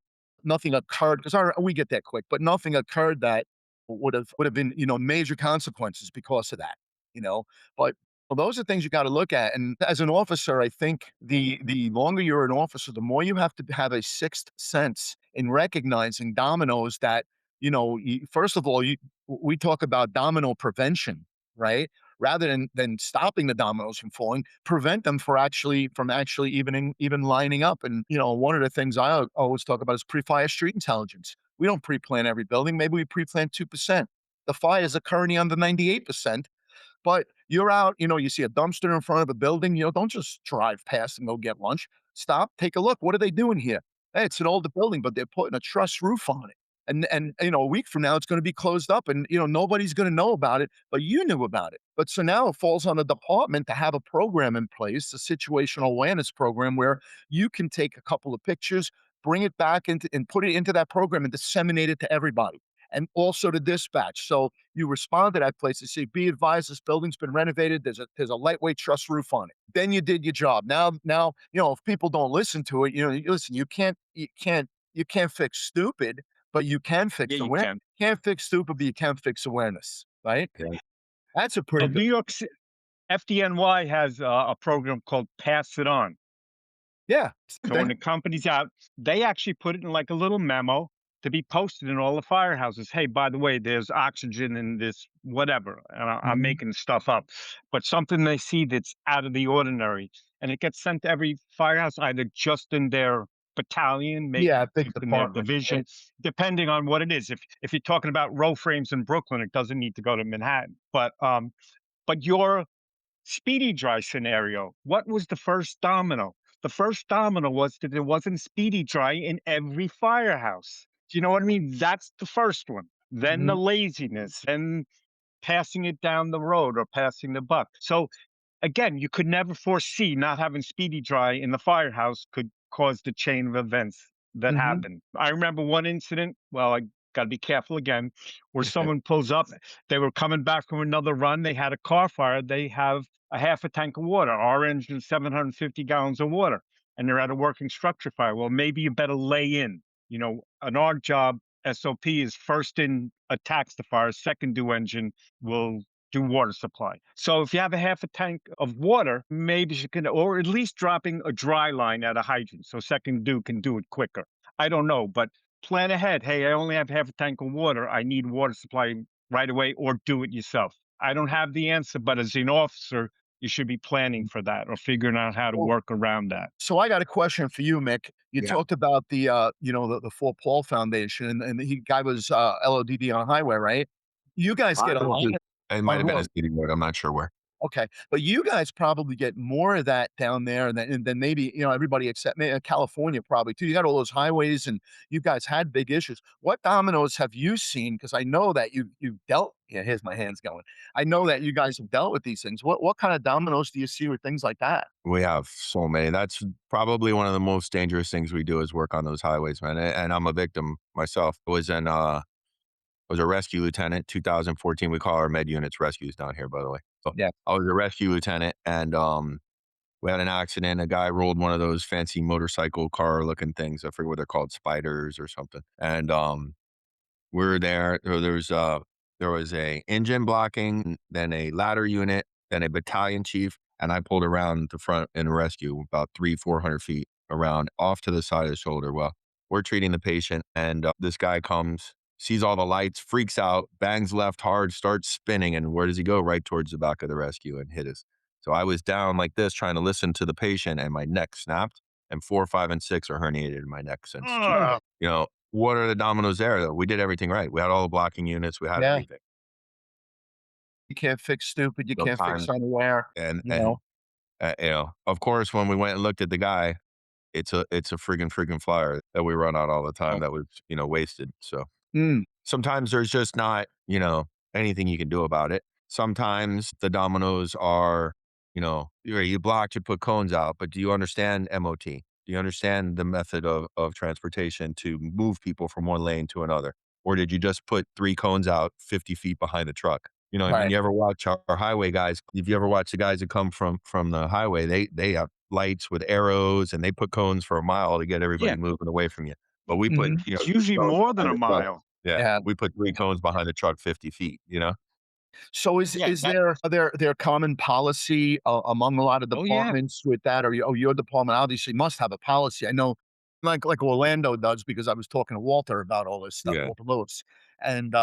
occurred because we get there quick, but nothing occurred that would have been, major consequences because of that. You know, but well, those are things you got to look at. And as an officer, I think the longer you're an officer, the more you have to have a sixth sense in recognizing dominoes that, first of all, we talk about domino prevention, right? Rather than stopping the dominoes from falling, prevent them from actually even lining up. And one of the things I always talk about is pre-fire street intelligence. We don't pre-plan every building. Maybe we pre-plan 2%. The fires are currently under 98%. But you're out, you see a dumpster in front of a building, don't just drive past and go get lunch. Stop, take a look. What are they doing here? Hey, it's an older building, but they're putting a truss roof on it. And a week from now it's going to be closed up and nobody's going to know about it, but you knew about it. But so now it falls on the department to have a program in place, a situational awareness program where you can take a couple of pictures, bring it back into and put it into that program and disseminate it to everybody and also to dispatch. So you respond to that place and say, "Be advised, this building's been renovated. There's a lightweight truss roof on it." Then you did your job. Now, if people don't listen to it, listen. You can't fix stupid, but you can Yeah, fix you awareness. can. You can't fix stupid, but you can fix awareness, right? Yeah. That's a pretty Well, good. New York FDNY has a program called Pass It On. Yeah, same So when thing. the company's out, they actually put it in like a little memo to be posted in all the firehouses. Hey, by the way, there's oxygen in this whatever. And I'm Mhm. making stuff up, but something they see that's out of the ordinary, and it gets sent to every firehouse, either just in their battalion, maybe Yeah, big in their department. division, depending on what it is. If you're talking about row frames in Brooklyn, it doesn't need to go to Manhattan. But your speedy dry scenario, what was the first domino? The first domino was that there wasn't speedy dry in every firehouse. Do you know what I mean? That's the first one. Then the Mhm, laziness, then passing it down the road or passing the buck. So again, you could never foresee not having speedy dry in the firehouse could cause the chain of events that mhm. happened. I remember one incident, well, I got to be careful again, where someone pulls up. They were coming back from another run. They had a car fire. They have a half a tank of water. Our engine, 750 gallons of water, and they're at a working structure fire. Well, maybe you better lay in. An ARC job SOP is first in attacks the fire, second due engine will do water supply. So if you have a half a tank of water, maybe you can, or at least dropping a dry line at a hydrant so second due can do it quicker. I don't know, but plan ahead. Hey, I only have half a tank of water. I need water supply right away, or do it yourself. I don't have the answer, but as an officer, you should be planning for that or figuring out how to Well, work around that. so I got a question for you, Mick. You Yeah. talked about the, the Fort Paul Foundation, and the guy was LODD on a highway, right? You guys I get a don't lot know. It might on have been a what? speeding road. I'm not sure where. Okay, but you guys probably get more of that down there than maybe, everybody except California probably too. You got all those highways and you guys had big issues. What dominoes have you seen? Because I know that you've dealt yeah, here's my hands going. I know that you guys have dealt with these things. What kind of dominoes do you see with things like that? We have so many. That's probably one of the most dangerous things we do is work on those highways, man. And I'm a victim myself. I was a rescue lieutenant, 2014. We call our med units rescues down here, by the way. So Yeah. I was a rescue lieutenant, and we had an accident. A guy rolled one of those fancy motorcycle car looking things. I forget what they're called, spiders or something. And we were there. There was a engine blocking, then a ladder unit, then a battalion chief, and I pulled around the front in rescue about 300-400 feet around off to the side of the shoulder. Well, we're treating the patient, and this guy comes, sees all the lights, freaks out, bangs left hard, starts spinning, and where does he go? Right towards the back of the rescue and hit us. So I was down like this trying to listen to the patient, and my neck snapped, and 4, 5, and 6 are herniated in my neck since. Ugh. You know, what are the dominoes there, though? We did everything right. We had all the blocking units. We had Yeah. everything. You can't fix stupid. You No can't fix time. unaware. And You and know. of course, when we went and looked at the guy, it's a friggin' flyer that we run out all the time that was wasted. So Mm, sometimes there's just not anything you can do about it. Sometimes the dominoes are you blocked, you put cones out, but do you understand MOT? Do you understand the method of transportation to move people from one lane to another? Or did you just put 3 cones out 50 feet behind the truck? I mean, right. you ever watch our highway guys? If you ever watch the guys that come from the highway, they have lights with arrows and they put cones for a mile to get Yeah, everybody moving away from you. But we put, Mhm. it's 3 usually cones more than behind a the truck. mile. Yeah, Yeah. we put 3 cones behind the truck 50 feet, So Yeah, is that. there common policy among a lot of Oh yeah. departments with that? Or your department obviously must have a policy. I know, like Orlando does because I was talking to Walter about all this stuff, Yeah. Walter Lewis, and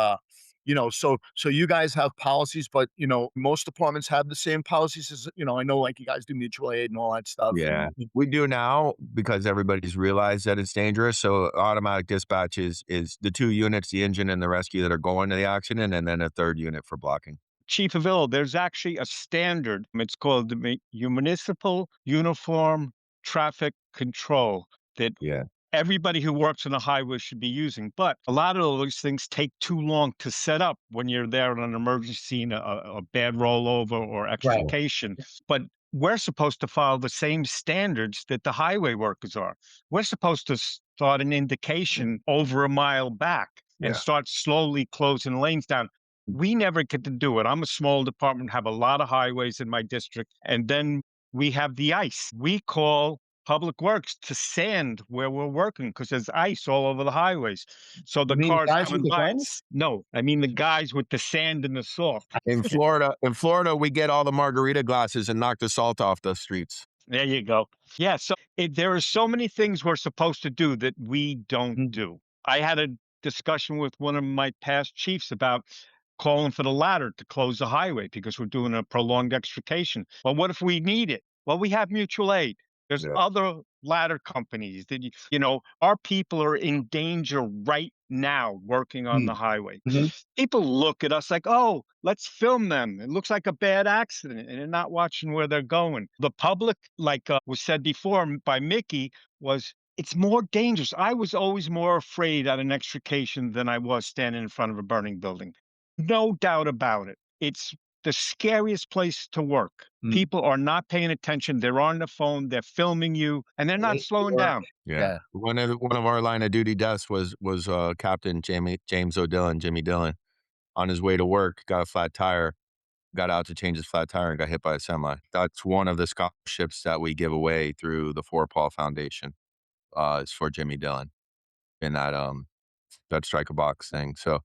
so you guys have policies, but most departments have the same policies as I know, like you guys do mutual aid and all that stuff, Yeah. and We do now because everybody's realized that it's dangerous. So automatic dispatch is the 2 units, the engine and the rescue that are going to the accident, and then a 3rd unit for blocking. Chief Avillo, there's actually a standard. It's called the Municipal Uniform Traffic Control that Yeah. everybody who works on the highway should be using. But a lot of those things take too long to set up when you're there on an emergency scene, a bad rollover or right. extrication. But we're supposed to follow the same standards that the highway workers are. We're supposed to start an indication over a mile back and Yeah. start slowly closing lanes down. We never get to do it. I'm a small department, have a lot of highways in my district, and then we have the ice. We call Public Works to sand where we're working because there's ice all over the highways. So You the mean the cars guys with coming the by, guns? no, I mean the guys with the sand and the salt. In Florida, we get all the margarita glasses and knock the salt off the streets. There you go. Yeah, so there are so many things we're supposed to do that we don't Mm, do. I had a discussion with one of my past chiefs about calling for the ladder to close the highway because we're doing a prolonged extrication. Well, what if we need it? Well, we have mutual aid. There's Yeah. other ladder companies that our people are in danger right now working on the mm, highway. mhm. People look at us like, oh, let's film them. It looks like a bad accident, and they're not watching where they're going. The public, like was said before by Mickey, was it's more dangerous. I was always more afraid at an extrication than I was standing in front of a burning building. No doubt about it. It's the scariest place to work. Mm. People are not paying attention. They're on the phone. They're filming you, and they're not Late slowing work. down. Yeah. Yeah. One of our line of duty deaths was Captain James O'Dillon, Jimmy Dillon, on his way to work, got a flat tire, got out to change his flat tire and got hit by a semi. That's one of the scholarships that we give away through the Fort Paul Foundation. Is for Jimmy Dillon in that strike a box thing. So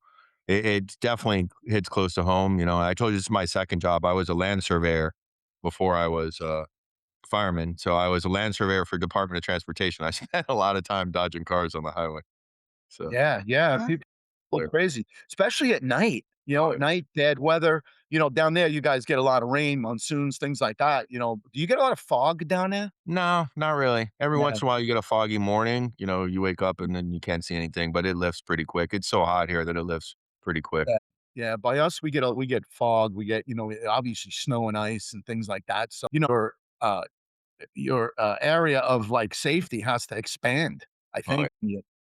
it definitely hits close to home. I told you this is my second job. I was a land surveyor before I was a fireman. So I was a land surveyor for Department of Transportation. I spent a lot of time dodging cars on the highway. So Yeah, yeah. Well, crazy, especially at night. You know, at night, bad weather. You know, down there, you guys get a lot of rain, monsoons, things like that. You know, do you get a lot of fog down there? No, not really. Every Yeah, once in a while, you get a foggy morning. You wake up and then you can't see anything, but it lifts pretty quick. It's so hot here that it lifts pretty quick. yeah, yeah. By us, we get fog. We get obviously snow and ice and things like that. So uh, your area of like safety has to expand. I Oh, think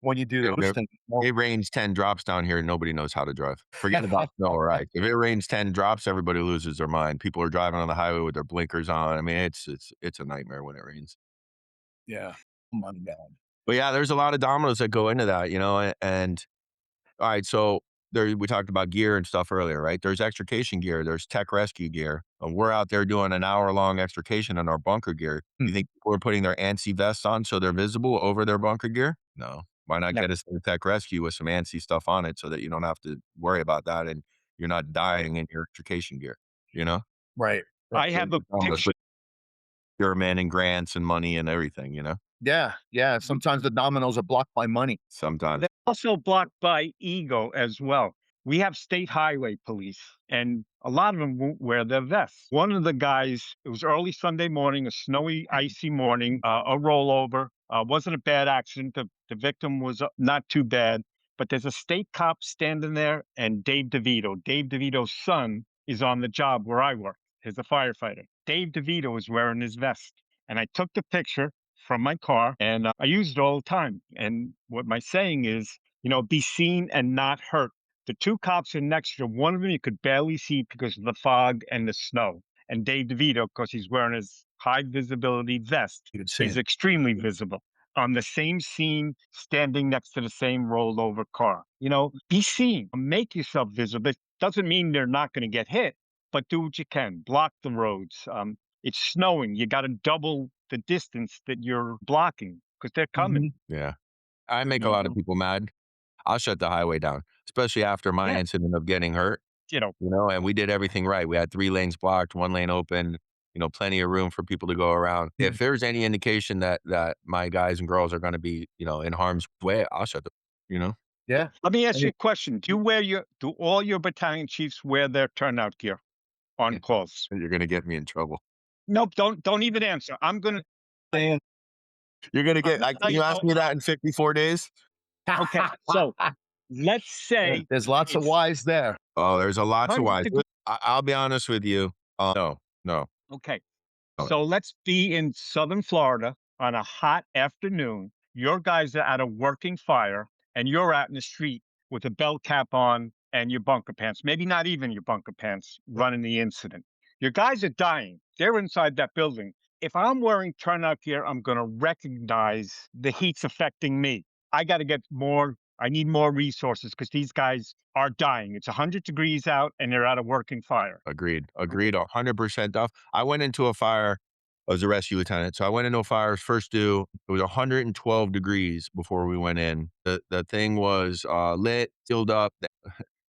when you do If those it things. Well, it rains 10 drops down here, nobody knows how to drive. Forget about snow or ice. If it rains 10 drops, everybody loses their mind. People are driving on the highway with their blinkers on. I mean, it's a nightmare when it rains. yeah, money down. But yeah, there's a lot of dominoes that go into that, and all right, so there we talked about gear and stuff earlier, right? There's extrication gear, there's tech rescue gear. We're out there doing an hour-long extrication in our bunker gear. You think people are putting their ANSI vests on so they're visible over their bunker gear? No. Why not No. get us a tech rescue with some ANSI stuff on it so that you don't have to worry about that and you're not dying in your extrication gear, you know? Right. I have a Almost picture. with German and grants and money and everything. Yeah, yeah. Sometimes the dominoes are blocked by money. Sometimes. They're also blocked by ego as well. We have state highway police, and a lot of them won't wear their vests. One of the guys, it was early Sunday morning, a snowy, icy morning, a rollover. Wasn't a bad accident. The victim was not too bad, but there's a state cop standing there, and Dave DeVito. Dave DeVito's son is on the job where I work. He's a firefighter. Dave DeVito is wearing his vest. And I took the picture from my car and I use it all the time. And what my saying is, be seen and not hurt. The two cops are next to one of them you could barely see because of the fog and the snow. And Dave DeVito, because he's wearing his high visibility vest, You can see is it. extremely visible on the same scene, standing next to the same rolled over car. Be seen, make yourself visible. It doesn't mean they're not going to get hit, but do what you can. Block the roads. It's snowing. You got to double the distance that you're blocking because they're coming. Mhm. Yeah. I make a You lot of know, people mad. I'll shut the highway down, especially after my yeah, incident of getting hurt, you know, and we did everything right. We had 3 lanes blocked, 1 lane open, plenty of room for people to go around. Yeah. If there's any indication that my guys and girls are gonna be, in harm's way, I'll shut the you know? Yeah. let me ask And you it a question. Do all your battalion chiefs wear their turnout gear on calls? You're gonna get me in trouble. Nope, don't even answer. I'm gonna saying You're gonna I'm get gonna can tell you you. ask me that in 54 days? Okay, so let's say There's lots of it's whys there. Oh, there's a lot to 100 why. degrees. I'll be honest with you. No, no. Okay. No. So let's be in Southern Florida on a hot afternoon. Your guys are at a working fire, and you're out in the street with a bell cap on and your bunker pants, maybe not even your bunker pants, running the incident. Your guys are dying. They're inside that building. If I'm wearing turnout gear, I'm going to recognize the heat's affecting me. I got to get more. I need more resources because these guys are dying. It's 100 degrees out and they're at a working fire. Agreed. Okay. Agreed 100% Duff. I went into a fire as a rescue lieutenant. So I went into a fire first due. It was 112 degrees before we went in. The thing was lit, sealed up.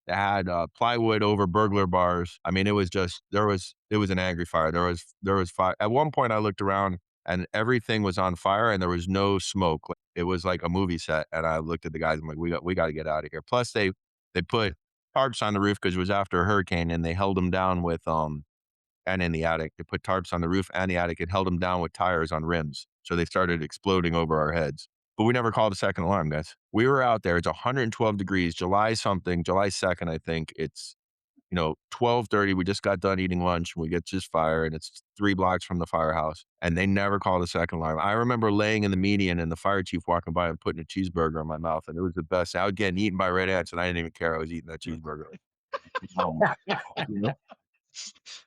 They had plywood over burglar bars. I mean, it was just it was an angry fire. There was fire. At one point, I looked around and everything was on fire and there was no smoke. Like, it was like a movie set. And I looked at the guys. I'm like, we got to get out of here. Plus, they put tarps on the roof because it was after a hurricane and they held them down with and in the attic. They put tarps on the roof and the attic and held them down with tires on rims. So they started exploding over our heads. But we never called a second alarm, guys. We were out there. It's 112 degrees, July something, July 2nd, I think. It's 12:30. We just got done eating lunch. We get this fire and it's 3 blocks from the firehouse. And they never called a second alarm. I remember laying in the median and the fire chief walking by and putting a cheeseburger in my mouth. And it was the best. I was getting eaten by red ants and I didn't even care. I was eating that cheeseburger. Um, you know?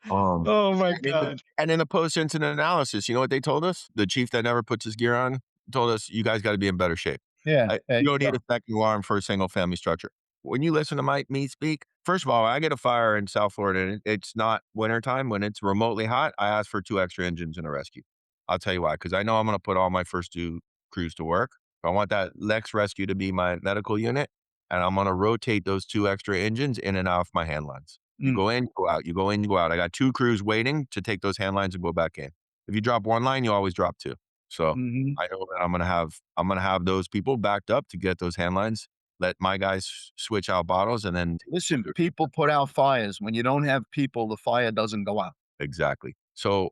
Um, Oh my and in the God. and in the post-incident analysis, you know what they told us? The chief that never puts his gear on told us, "You guys gotta be in better shape. Yeah. You don't Yeah. need a second alarm for a single family structure." When you listen to me speak, first of all, I get a fire in South Florida and it's not wintertime. When it's remotely hot, I ask for 2 extra engines in a rescue. I'll tell you why, because I know I'm gonna put all my first 2 crews to work. I want that next rescue to be my medical unit, and I'm gonna rotate those 2 extra engines in and out of my hand lines. You Mm. go in, go out, you go in, you go out. I got 2 crews waiting to take those hand lines and go back in. If you drop 1 line, you always drop 2. So, Mhm. I know that I'm gonna have those people backed up to get those hand lines. let my guys switch out bottles, and then Listen, people put out fires. When you don't have people, the fire doesn't go out. exactly. So,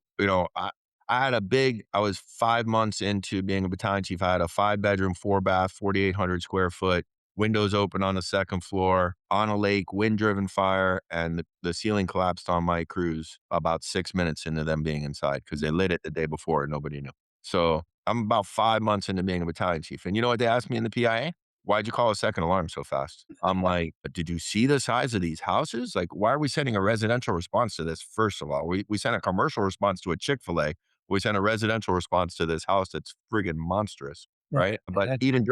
I was 5 months into being a battalion chief. I had a 5 bedroom, 4 bath, 4,800 square foot, windows open on the second floor, on a lake, wind driven fire. And the ceiling collapsed on my crews about 6 minutes into them being inside because they lit it the day before and nobody knew. So I'm about 5 months into being a battalion chief. And you know what they asked me in the PIA? Why'd you call a second alarm so fast? I'm like, did you see the size of these houses? Like, why are we sending a residential response to this? First of all, we sent a commercial response to a Chick-fil-A. We sent a residential response to this house that's friggin' monstrous, Yeah, right? But that even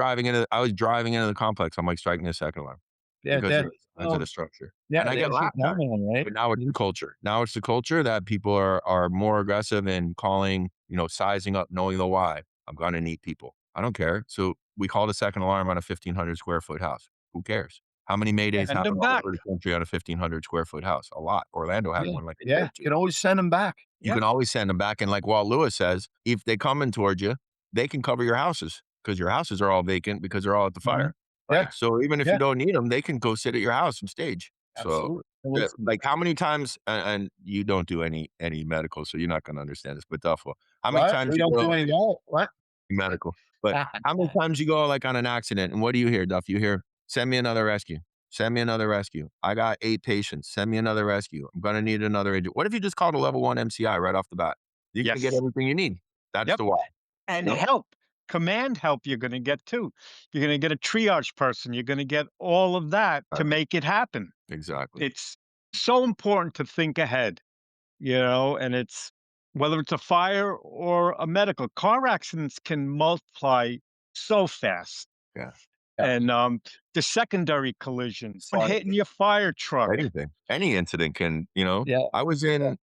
I was driving into the complex. I'm like striking a second alarm yeah, because of that the size of the structure. yeah, And I get there's your laughed at. phenomenon, right? But now it's the culture. Now it's the culture that people are more aggressive in calling, sizing up, knowing the why. I'm gonna need people. I don't care. So we called a second alarm on a 1,500 square foot house. Who cares? How many Maydays Send happen them all back. over the country on a 1,500 square foot house? A lot. Orlando had Yeah, one like a year yeah, or you two. can always send them back. You Yeah. can always send them back. And like Walt Lewis says, if they come in towards you, they can cover your houses because your houses are all vacant because they're all at the Mhm. fire. Yeah, Right. So even if you yeah, don't need them, they can go sit at your house and stage. So absolutely. And listen, like how many times, and you don't do any medical, so you're not going to understand this, but Duffel, how many what? times We you don't do go any that. What? medical, but how many times you go like on an accident and what do you hear, Duff? You hear, send me another rescue. Send me another rescue. I got 8 patients. Send me another rescue. I'm going to need another agent. What if you just called a level 1 MCI right off the bat? You're going to get Yes. everything you need. That's Yep. the why. And Yep. help, command help you're gonna get too. You're gonna get a triage person, you're gonna get all of that to make it happen. Exactly. It's so important to think ahead, and it's whether it's a fire or a medical, car accidents can multiply so fast. Yeah. Yeah, And, the secondary collisions, one fire. hitting your fire truck. Anything. Any incident can, Yeah, I was yeah. in,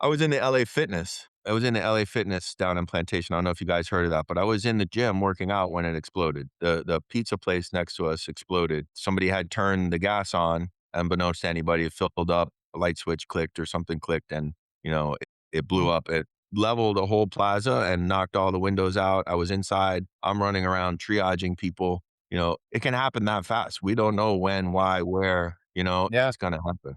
I was in the LA Fitness. I was in the LA Fitness down in Plantation. I don't know if you guys heard of that, but I was in the gym working out when it exploded. The pizza place next to us exploded. Somebody had turned the gas on, unbeknownst to anybody, it filled up, a light switch clicked or something clicked, and it blew Mhm. up. It leveled the whole plaza and knocked all the windows out. I was inside. I'm running around triaging people. It can happen that fast. We don't know when, why, where. Yeah. It's gonna happen.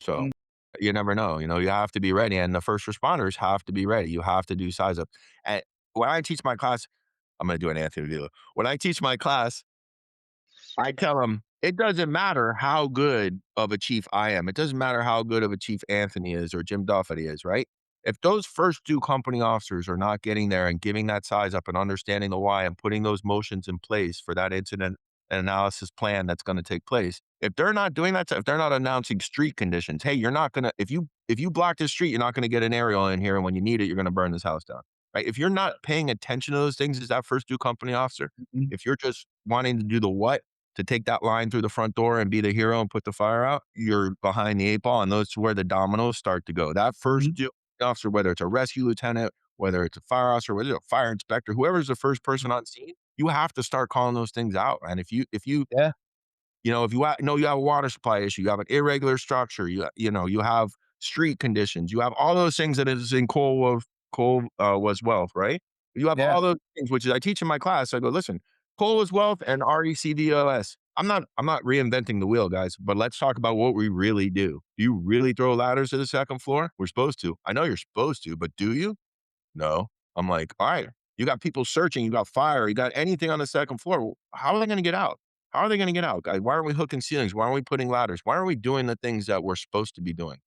So Mm. you never know. You have to be ready, and the first responders have to be ready. You have to do size up. And when I teach my class, I'm going to do an Anthony Villa. When I teach my class, I tell them it doesn't matter how good of a chief I am. It doesn't matter how good of a chief Anthony is or Jim Duffy is, right? If those first two company officers are not getting there and giving that size up and understanding the why and putting those motions in place for that incident and analysis plan that's going to take place, if they're not doing that, if they're not announcing street conditions, hey, you're not gonna if you block this street, you're not gonna get an aerial in here, and when you need it, you're gonna burn this house down. Right? If you're not paying attention to those things as that first due company officer, Mhm. if you're just wanting to do the what to take that line through the front door and be the hero and put the fire out, you're behind the 8 ball, and those are where the dominoes start to go. That first Mhm. due officer, whether it's a rescue lieutenant, whether it's a fire officer, whether it's a fire inspector, whoever's the first person on scene, you have to start calling those things out. And Yeah, if you know you have a water supply issue, you have an irregular structure, you have street conditions, you have all those things that is in Cole was wealth, right? You have yeah, all those things, which is I teach in my class. I go, listen, Cole was wealth and RECDOS. I'm not reinventing the wheel, guys, but let's talk about what we really do. Do you really throw ladders to the second floor? We're supposed to. I know you're supposed to, but do you? No. I'm like, all right, you got people searching, you got fire, you got anything on the second floor. How are they going to get out? How are they going to get out, guys? Why aren't we hooking ceilings? Why aren't we putting ladders? Why aren't we doing the things that we're supposed to be doing?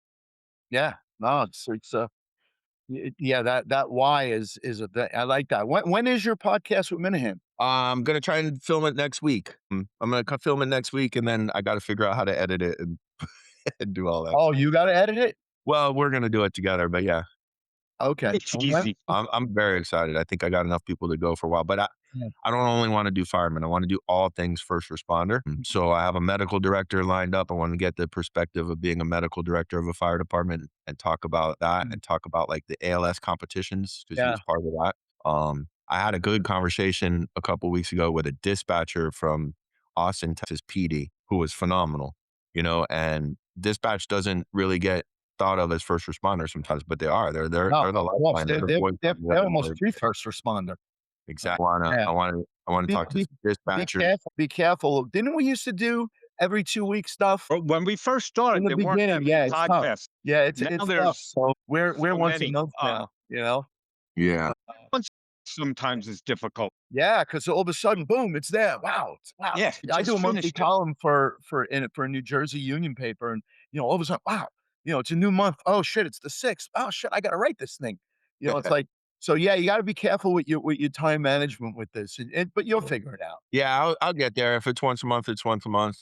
yeah. No, yeah, that why is a thing. I like that. When is your podcast with Minahan? I'm going to try and film it next week. I'm going to film it next week, and then I got to figure out how to edit it and, and do all that Oh, stuff. you gotta edit it? Well, we're going to do it together, but yeah, Okay. It's Okay. easy. I'm very excited. I think I got enough people to go for a while, but Yeah. I don't only want to do firemen. I want to do all things first responder. So I have a medical director lined up. I want to get the perspective of being a medical director of a fire department and talk about that Mm. and talk about like the ALS competitions because he Yeah. was part of that. I had a good conversation a couple weeks ago with a dispatcher from Austin, Texas PD, who was phenomenal, and dispatch doesn't really get thought of as first responders sometimes, but they are. They're No, the of course. lifeline. They're the voice of They're the almost pre-first responder. Exactly. Yeah. I wanna Be talk to be be dispatchers. careful, be careful. Didn't we used to do every 2 week stuff? But when we first In started, the there weren't that beginning, many yeah, it's tough. podcasts. Yeah, Now it's tough. there's So we're so once a many. month now, you know? Yeah. But, Once sometimes is difficult. yeah, because all of a sudden, boom, it's there. Wow, wow. Yeah, I do just a monthly finished it. column for a New Jersey union paper, and, all of a sudden, wow, it's a new month. Oh, shit, it's the 6th. Oh, shit, I gotta write this thing. It's like so, yeah, you gotta be careful with your time management with this, but you'll figure it out. Yeah, I'll get there. If it's once a month, it's once a month,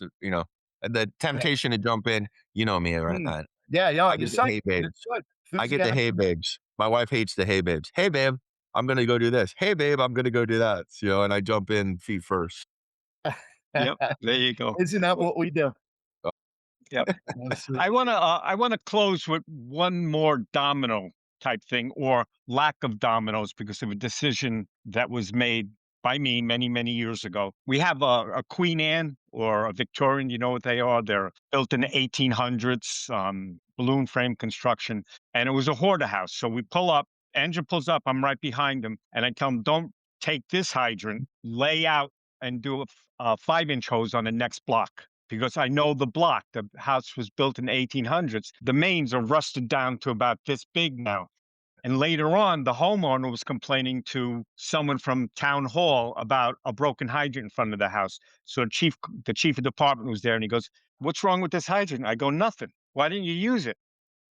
The Yeah. temptation to jump in, you know me, right? Mm. Yeah, yeah, I you're get the hey psyched, and it's babes. good. I get the hey Enthusiastic. babes. My wife hates the hey babes. "Hey, babe, I'm gonna go do this. Hey, babe, I'm gonna go do that." And I jump in feet first. Yep, there you go. Isn't that what we do? Uh, Yep. Absolutely. I wanna close with one more domino type thing or lack of dominoes because of a decision that was made by me many, many years ago. We have a Queen Anne or a Victorian, you know what they are? They're built in the 1800s, balloon frame construction, and it was a hoarder house. So we pull up, engine pulls up, I'm right behind him, and I tell him, "Don't take this hydrant, lay out and do a 5-inch hose on the next block." Because I know the block. The house was built in the 1800s. The mains are rusted down to about this big now. And later on, the homeowner was complaining to someone from town hall about a broken hydrant in front of the house. So the chief of department was there and he goes, "What's wrong with this hydrant?" I go, "Nothing. Why didn't you use it?"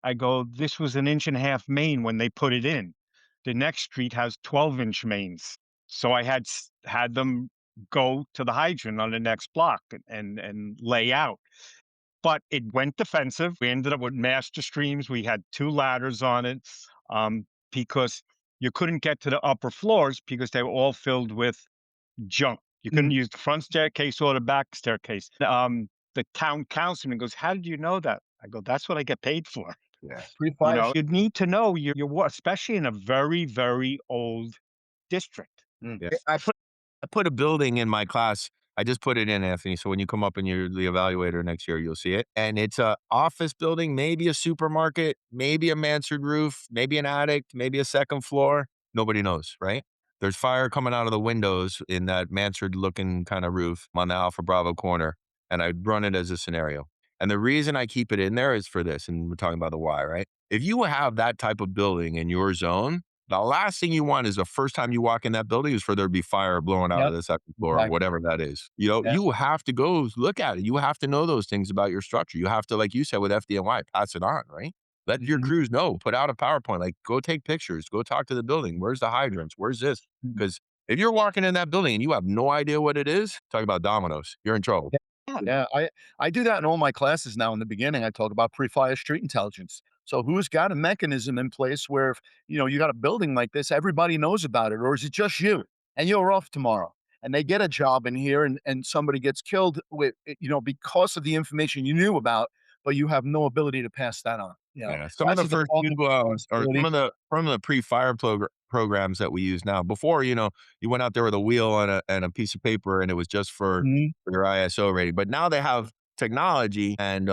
I go, "This was an inch and a half main when they put it in. The next street has 12-inch mains." So I had them go to the hydrant on the next block and lay out. But it went defensive. We ended up with master streams. We had 2 ladders on it, because you couldn't get to the upper floors because they were all filled with junk. You couldn't Mm. use the front staircase or the back staircase. The town councilman goes, "How did you know that?" I go, "That's what I get paid for." yeah. Pre-fire sh You need to know especially in a very, very old district. Mm. Yeah. I put a building in my class. I just put it in, Anthony. So when you come up in the evaluator next year, you'll see it. And it's a office building, maybe a supermarket, maybe a mansard roof, maybe an attic, maybe a second floor. Nobody knows, right? There's fire coming out of the windows in that mansard looking kind of roof on the Alpha Bravo corner. And I run it as a scenario. And the reason I keep it in there is for this. And we're talking about the why, right? If you have that type of building in your zone, the last thing you want is the first time you walk in that building is for there to be fire blowing out of Yep, the second floor or exactly. whatever that is. Yeah. You have to go look at it. You have to know those things about your structure. You have to, like you said with FDNY, pass it on, right? Let your Mhm. crews know. Put out a PowerPoint. Like, go take pictures. Go talk to the building. Where's the hydrants? Where's this? Mhm. Because if you're walking in that building and you have no idea what it is, talk about dominoes. You're in trouble. Yeah, Yeah. yeah, I do that in all my classes now. In the beginning, I talk about pre-fire street intelligence. So who's got a mechanism in place where if, you got a building like this, everybody knows about it, or is it just you and you're off tomorrow? And they get a job in here and somebody gets killed because of the information you knew about, but you have no ability to pass that on. Yeah, So some of that's the a first department few, or responsibility. some of the pre-fire programs that we use now. Before, you went out there with a wheel and a piece of paper, and it was just Mhm. for your ISO rating. But now they have technology, and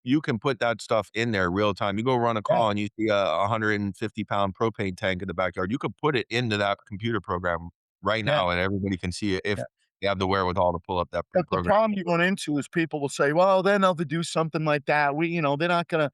you can put that stuff in there real time. You go run a Yeah, call, and you see a 150-pound propane tank in the backyard. You could put it into that computer program right yeah. now, and everybody can see it if you have the wherewithal to pull up that The program. problem you run into is people will say, "Well, they'll never do something like that. They're not gonna,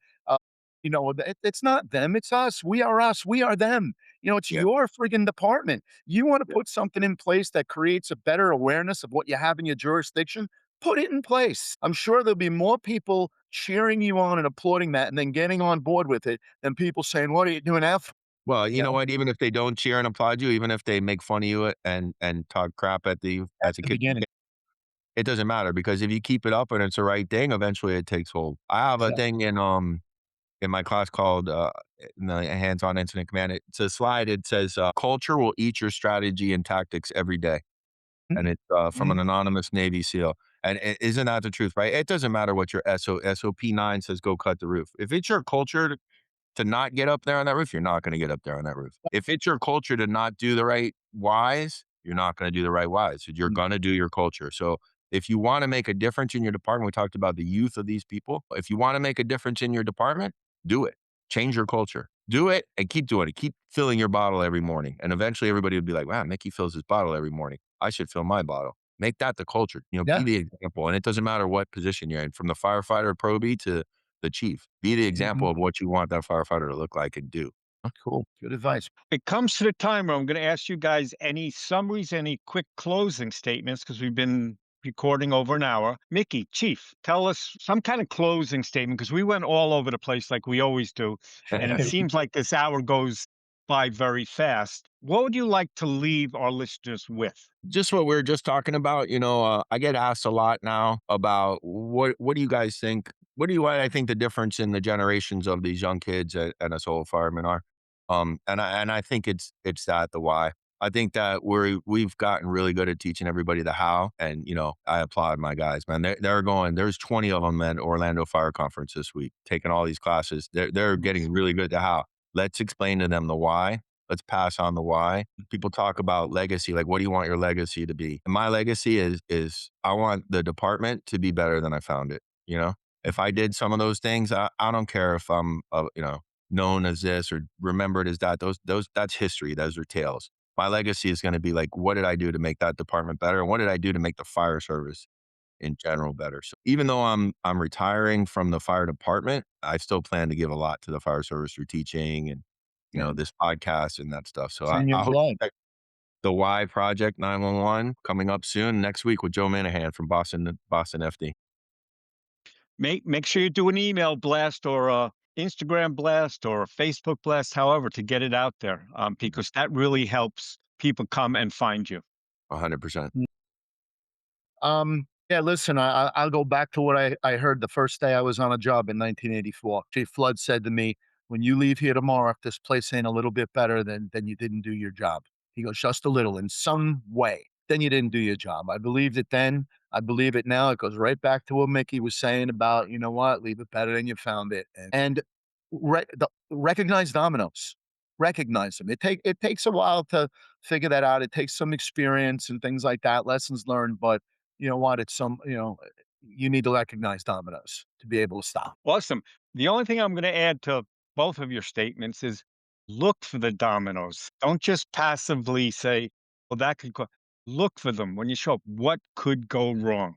it's not them, it's us. We are us. We are them. It's Yeah. your friggin' department. You want to put something in place that creates a better awareness of what you have in your jurisdiction, put it in place. I'm sure there'll be more people cheering you on and applauding that and then getting on board with it than people saying, 'What are you doing that for?'" Well, You you know know, what? Even if they don't cheer and applaud you, even if they make fun of you and talk crap at as a the kid, beginning. it doesn't matter because if you keep it up and it's the right thing, eventually it takes hold. I have a Exactly. thing in my class called in the hands-on incident command. It's a slide. It says culture will eat your strategy and tactics every day, and Mhm, it's from an mhm. anonymous Navy SEAL. And isn't that the truth, right? It doesn't matter what your SOP 9 says. Go cut the roof. If it's your culture to not get up there on that roof, you're not gonna get up there on that roof. If it's your culture to not do the right whys, you're not gonna do the right whys. You're gonna do your culture. So if you wanna make a difference in your department, we talked about the youth of these people. If you wanna make a difference in your department, do it. Change your culture. Do it and keep doing it. Keep filling your bottle every morning. And eventually everybody would be like, wow, Mickey fills his bottle every morning. I should fill my bottle. Make that the culture. Be Yeah. the example. And it doesn't matter what position you're in, from the firefighter probie to the chief. Be the Mhm. example of what you want that firefighter to look like and do. Cool. Good advice. It comes to the time where I'm going to ask you guys any summaries, any quick closing statements, because we've been recording over an hour. Mickey, Chief, tell us some kind of closing statement, because we went all over the place like we always do. And it seems like this hour goes by very fast. What would you like to leave our listeners with? Just what we were just talking about, I get asked a lot now about what do you guys think? What I think the difference in the generations of these young kids and us old firemen are. And I think it's that the why. I think that we've gotten really good at teaching everybody the how. And I applaud my guys, man. They're going. There's 20 of them at Orlando Fire Conference this week, taking all these classes. They're getting really good at the how. Let's explain to them the why. Let's pass on the why. People talk about legacy, like what do you want your legacy to be? And my legacy is I want the department to be better than I found it. If I did some of those things, I don't care if I'm known as this or remembered as that. Those that's history. Those are tales. My legacy is going to be like, what did I do to make that department better? And what did I do to make the fire service in general better? So even though I'm retiring from the fire department, I still plan to give a lot to the fire service through teaching and Yeah. this podcast and that stuff. So It's I, in your I hope blood. the Y Project 911 coming up soon next week with Joe Manahan from Boston FD. Make sure you do an email blast or a Instagram blast or a Facebook blast, however, to get it out there, because that really helps people come and find you. 100%. Yeah, listen, I'll go back to what I heard the first day I was on a job in 1984. Chief Flood said to me, when you leave here tomorrow, if this place ain't a little bit better, then you didn't do your job. He goes, just a little in some way, then you didn't do your job. I believed it then. I believe it now. It goes right back to what Mickey was saying about, you know what, leave it better than you found it. And recognize dominoes. Recognize them. It takes a while to figure that out. It takes some experience and things like that, lessons learned, but you know what? You need to recognize dominoes to be able to stop. Awesome. The only thing I'm going to add to both of your statements is look for the dominoes. Don't just passively say, well, that could go. Look for them when you show up. What could go wrong?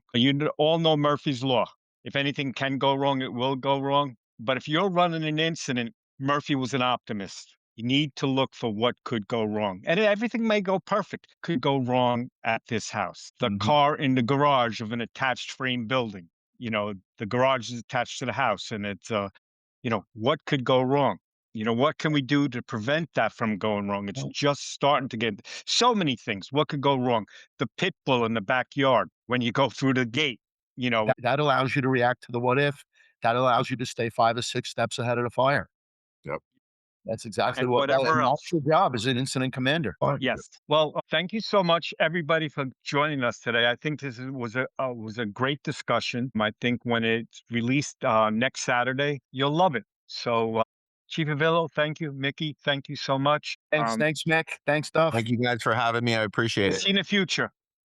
All know Murphy's Law. If anything can go wrong, it will go wrong. But if you're running an incident, Murphy was an optimist. You need to look for what could go wrong. And everything may go perfect, could go wrong at this house. The Mhm. car in the garage of an attached frame building, the garage is attached to the house and what could go wrong? What can we do to prevent that from going wrong? It's Well, just starting to get so many things. What could go wrong? The pit bull in the backyard when you go through the gate, you know, that allows you to react to the what if. That allows you to stay 5 or 6 steps ahead of the fire. Yep. That's exactly and what whatever and else. that's your job as an incident commander. Fine. Yes. Well, thank you so much, everybody, for joining us today. I think was a great discussion. I think when it's released next Saturday, you'll love it. So, Chief Avillo, thank you. Mickey, thank you so much. Thanks, Mick. Thanks, Duff. Thank you guys for having me. I appreciate it. See you in the future.